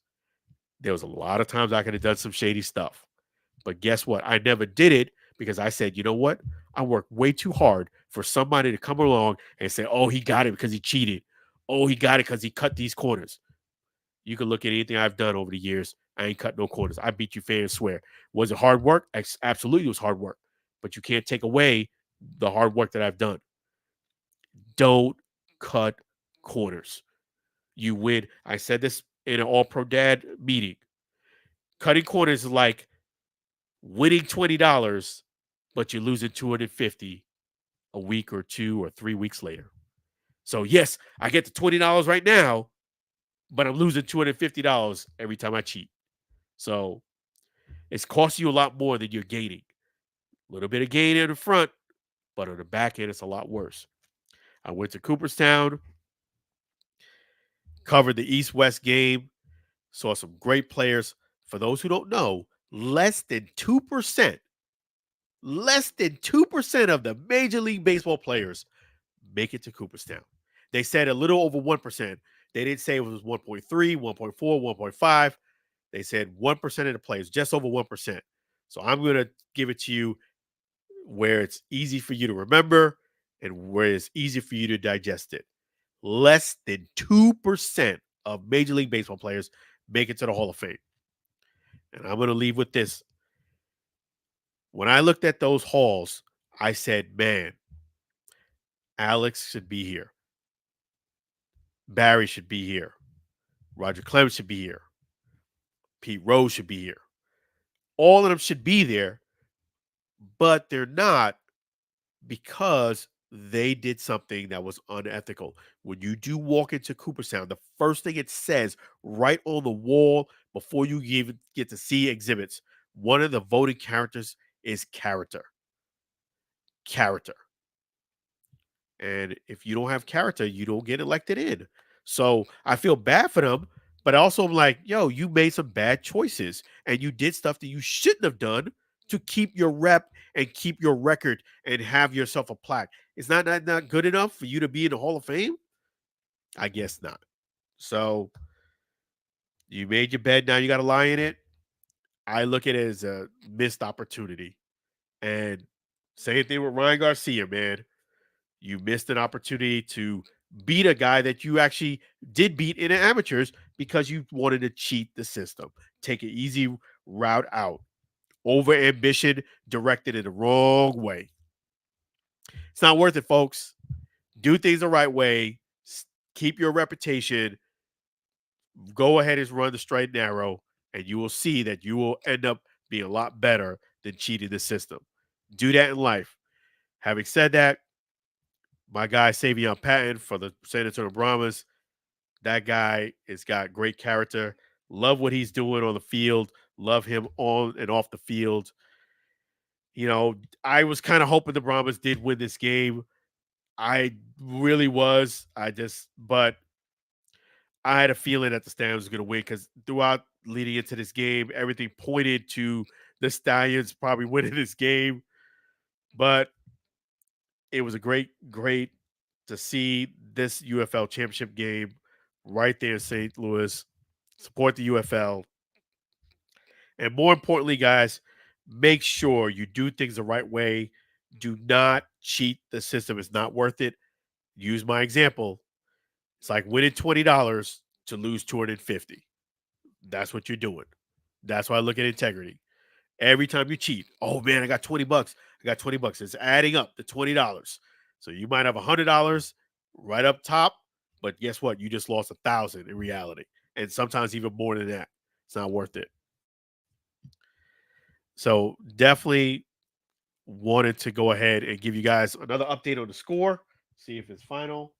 There was a lot of times I could have done some shady stuff. But guess what? I never did it because I said, you know what? I worked way too hard for somebody to come along and say, oh, he got it because he cheated. Oh, he got it because he cut these corners. You can look at anything I've done over the years. I ain't cut no corners. I beat you fair and square. Was it hard work? Absolutely, it was hard work. But you can't take away the hard work that I've done. Don't cut corners. You win. I said this in an all-pro dad meeting. Cutting corners is like winning $20, but you're losing $250 a week or 2 or 3 weeks later. So yes, I get the $20 right now, but I'm losing $250 every time I cheat. So it's costing you a lot more than you're gaining. A little bit of gain in the front, but on the back end, it's a lot worse. I went to Cooperstown, covered the East-West game, saw some great players. For those who don't know, less than 2% of the Major League Baseball players make it to Cooperstown. They said a little over 1%. They didn't say it was 1.3, 1.4, 1.5. They said 1% of the players, just over 1%. So I'm going to give it to you where it's easy for you to remember and where it's easy for you to digest it. Less than 2% of Major League Baseball players make it to the Hall of Fame. And I'm going to leave with this. When I looked at those halls, I said, man, Alex should be here. Barry should be here. Roger Clemens should be here. Pete Rose should be here. All of them should be there, but they're not because they did something that was unethical. When you do walk into Cooperstown, the first thing it says right on the wall before you even get to see exhibits, one of the voting characters is character. Character. And if you don't have character, you don't get elected in. So I feel bad for them, but also I'm like, yo, you made some bad choices and you did stuff that you shouldn't have done to keep your rep and keep your record and have yourself a plaque. Is not good enough for you to be in the Hall of Fame? I guess not. So you made your bed, now you got to lie in it. I look at it as a missed opportunity. And same thing with Ryan Garcia, man. You missed an opportunity to beat a guy that you actually did beat in the amateurs because you wanted to cheat the system. Take an easy route out. Over ambition directed in the wrong way. It's not worth it, folks. Do things the right way. Keep your reputation. Go ahead and run the straight and narrow, and you will see that you will end up being a lot better than cheating the system. Do that in life. Having said that, my guy Savion Patton for the San Antonio Brahmas, that guy has got great character. Love what he's doing on the field. Love him on and off the field. You know, I was kind of hoping the Brahmas did win this game. I really was. But I had a feeling that the Stallions was going to win because throughout leading into this game, everything pointed to the Stallions probably winning this game. But it was a great to see this UFL Championship game right there in St. Louis. Support the UFL. And more importantly, guys, make sure you do things the right way. Do not cheat the system. It's not worth it. Use my example. It's like winning $20 to lose 250. That's what you're doing. That's why I look at integrity. Every time you cheat, oh man, I got $20. I got $20. It's adding up to $20. So you might have $100 right up top, but guess what? You just lost 1,000 in reality, and sometimes even more than that. It's not worth it. So definitely wanted to go ahead and give you guys another update on the score. See if it's final.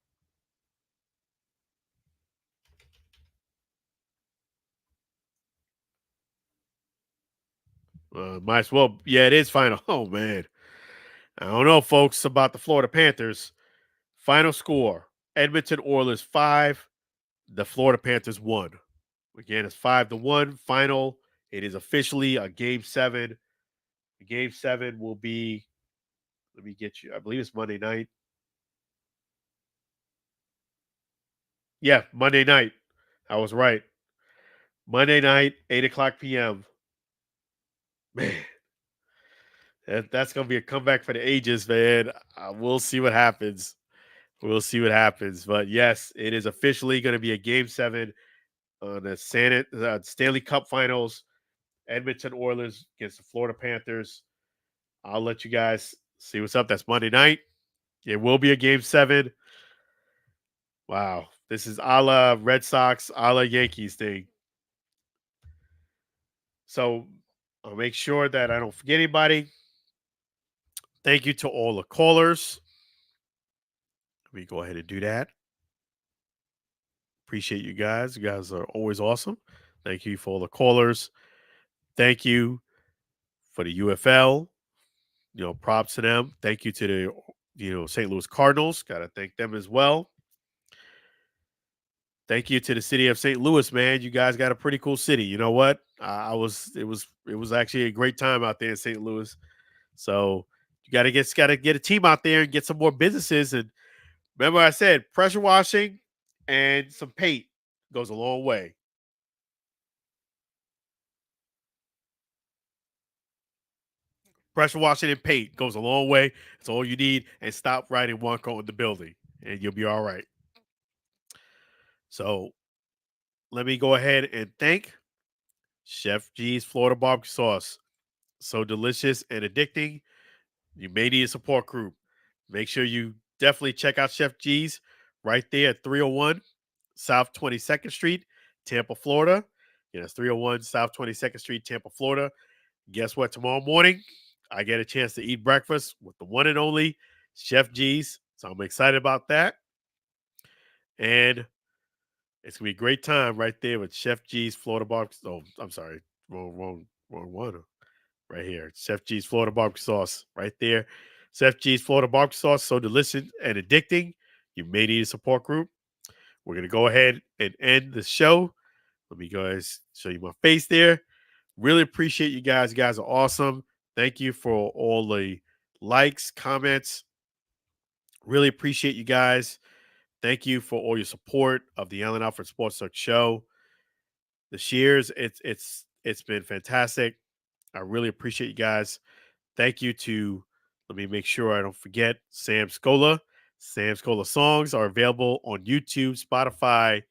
Might as well. Yeah, it is final. Oh man, I don't know, folks, about the Florida Panthers. Final score: Edmonton Oilers 5, the Florida Panthers 1. Again, it's 5-1 final. It is officially a Game 7. Game 7 will be, let me get you, I believe it's Monday night. Yeah, Monday night. I was right. Monday night, 8 o'clock p.m. Man, that's going to be a comeback for the ages, man. We'll see what happens. We'll see what happens. But yes, it is officially going to be a Game 7 on the Stanley Cup Finals. Edmonton Oilers against the Florida Panthers. I'll let you guys see what's up. That's Monday night. It will be a Game 7. Wow. This is a la Red Sox, a la Yankees thing. So I'll make sure that I don't forget anybody. Thank you to all the callers. Let me go ahead and do that. Appreciate you guys. You guys are always awesome. Thank you for all the callers. Thank you for the UFL. Props to them. Thank you to the St. Louis Cardinals. Got to thank them as well. Thank you to the city of St. Louis, man. You guys got a pretty cool city. You know what? It was actually a great time out there in St. Louis. So you got to get a team out there and get some more businesses. And remember, I said pressure washing and some paint goes a long way. Pressure washing and paint goes a long way. It's all you need. And stop writing Wonko in the building, and you'll be all right. So let me go ahead and thank Chef G's Florida Barbecue Sauce. So delicious and addicting. You may need a support group. Make sure you definitely check out Chef G's right there at 301 South 22nd Street, Tampa, Florida. Yeah, it's 301 South 22nd Street, Tampa, Florida. Guess what? Tomorrow morning, I get a chance to eat breakfast with the one and only Chef G's. So I'm excited about that. And it's going to be a great time right there with Chef G's Florida Barbecue. Oh, I'm sorry. Wrong one. Right here. Chef G's Florida Barbecue Sauce right there. Chef G's Florida Barbecue Sauce, so delicious and addicting. You may need a support group. We're going to go ahead and end the show. Let me go ahead and show you my face there. Really appreciate you guys. You guys are awesome. Thank you for all the likes, comments. Really appreciate you guys. Thank you for all your support of the Allen Alford Sports Talk show. This year's it's been fantastic. I really appreciate you guys. Thank you to, let me make sure I don't forget, Sam Scola. Sam Scola songs are available on YouTube, Spotify,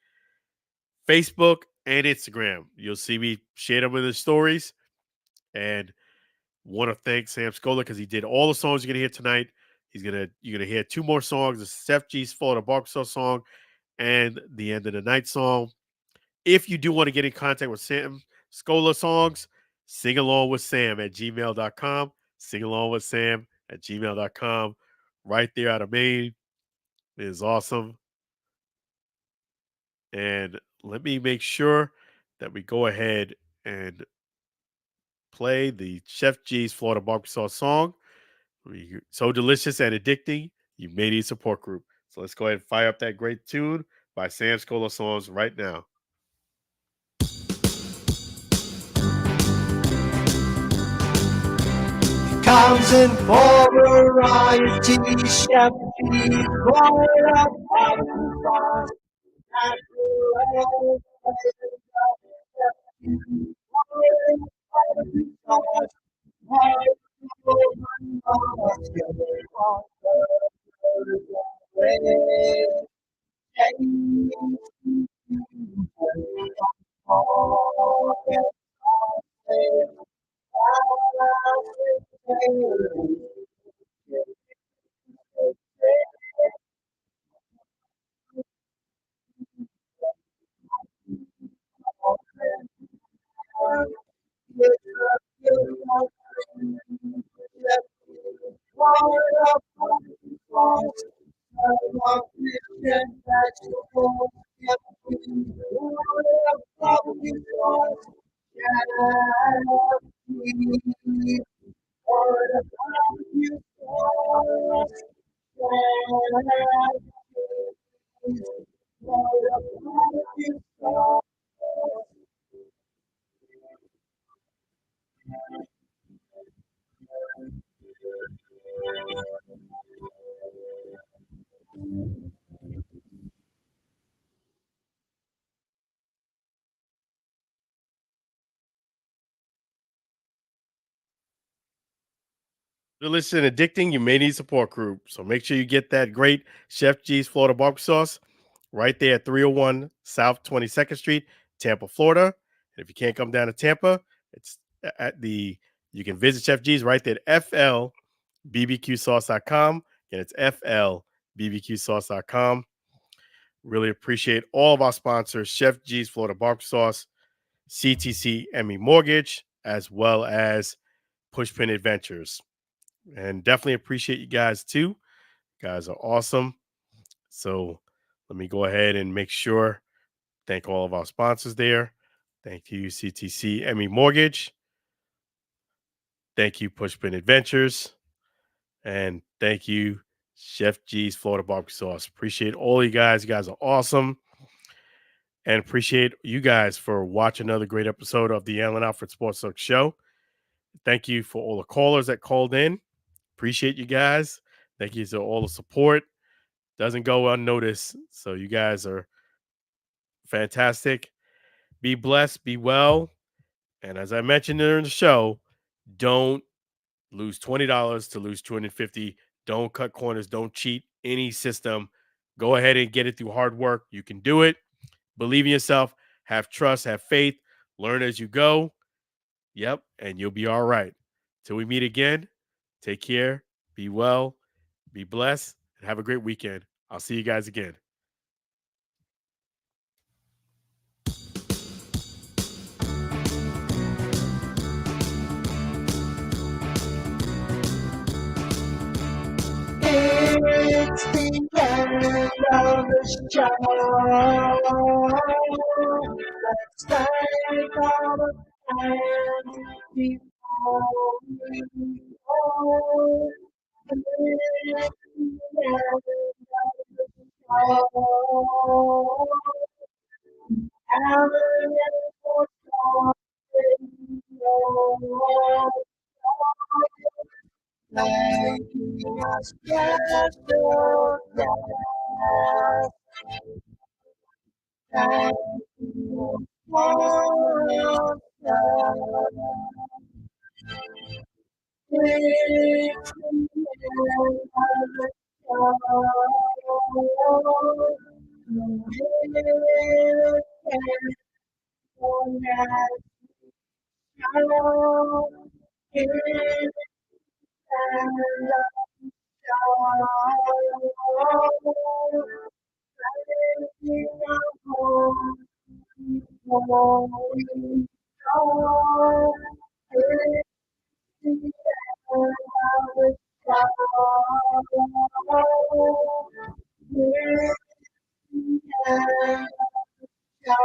Facebook, and Instagram. You'll see me share them in the stories. And want to thank Sam Scola because he did all the songs you're gonna hear tonight. You're gonna hear two more songs: the Chef G's Florida Barbecue song and the End of the Night song. If you do want to get in contact with Sam Scola songs, sing along with Sam at gmail.com. Sing along with Sam at gmail.com. Right there out of Maine. It is awesome. And let me make sure that we go ahead and play the Chef G's Florida Barbecue Sauce song. So delicious and addicting, you may need a support group. So let's go ahead and fire up that great tune by Sam Scola songs right now. comes in for variety, Chef G, Florida Panthers. Delicious and addicting, you may need support group. So make sure you get that great Chef G's Florida barbecue sauce right there at 301 South 22nd Street, Tampa, Florida. And if you can't come down to Tampa, it's at you can visit Chef G's right there at flbbqsauce.com. And it's flbbqsauce.com. Really appreciate all of our sponsors, Chef G's Florida barbecue sauce, CTC Emmy Mortgage, as well as Pushpin Adventures. And definitely appreciate you guys too. You guys are awesome. So let me go ahead and make sure. Thank all of our sponsors there. Thank you, CTC Emmy Mortgage. Thank you, Pushpin Adventures. And thank you, Chef G's Florida Barbecue Sauce. Appreciate all you guys. You guys are awesome. And appreciate you guys for watching another great episode of the Allen Alford Sports Talk Show. Thank you for all the callers that called in. Appreciate you guys. Thank you for all the support. Doesn't go unnoticed. So you guys are fantastic. Be blessed. Be well. And as I mentioned during the show, don't lose $20 to lose $250. Don't cut corners. Don't cheat any system. Go ahead and get it through hard work. You can do it. Believe in yourself. Have trust. Have faith. Learn as you go. Yep. And you'll be all right. Till we meet again, take care. Be well. Be blessed. And have a great weekend. I'll see you guys again. It's the end of the show. Let's thank all the fans before we go. It's the end of the show. Alan and Porto, making us special guests. Thank you for your time. It's the end of the show.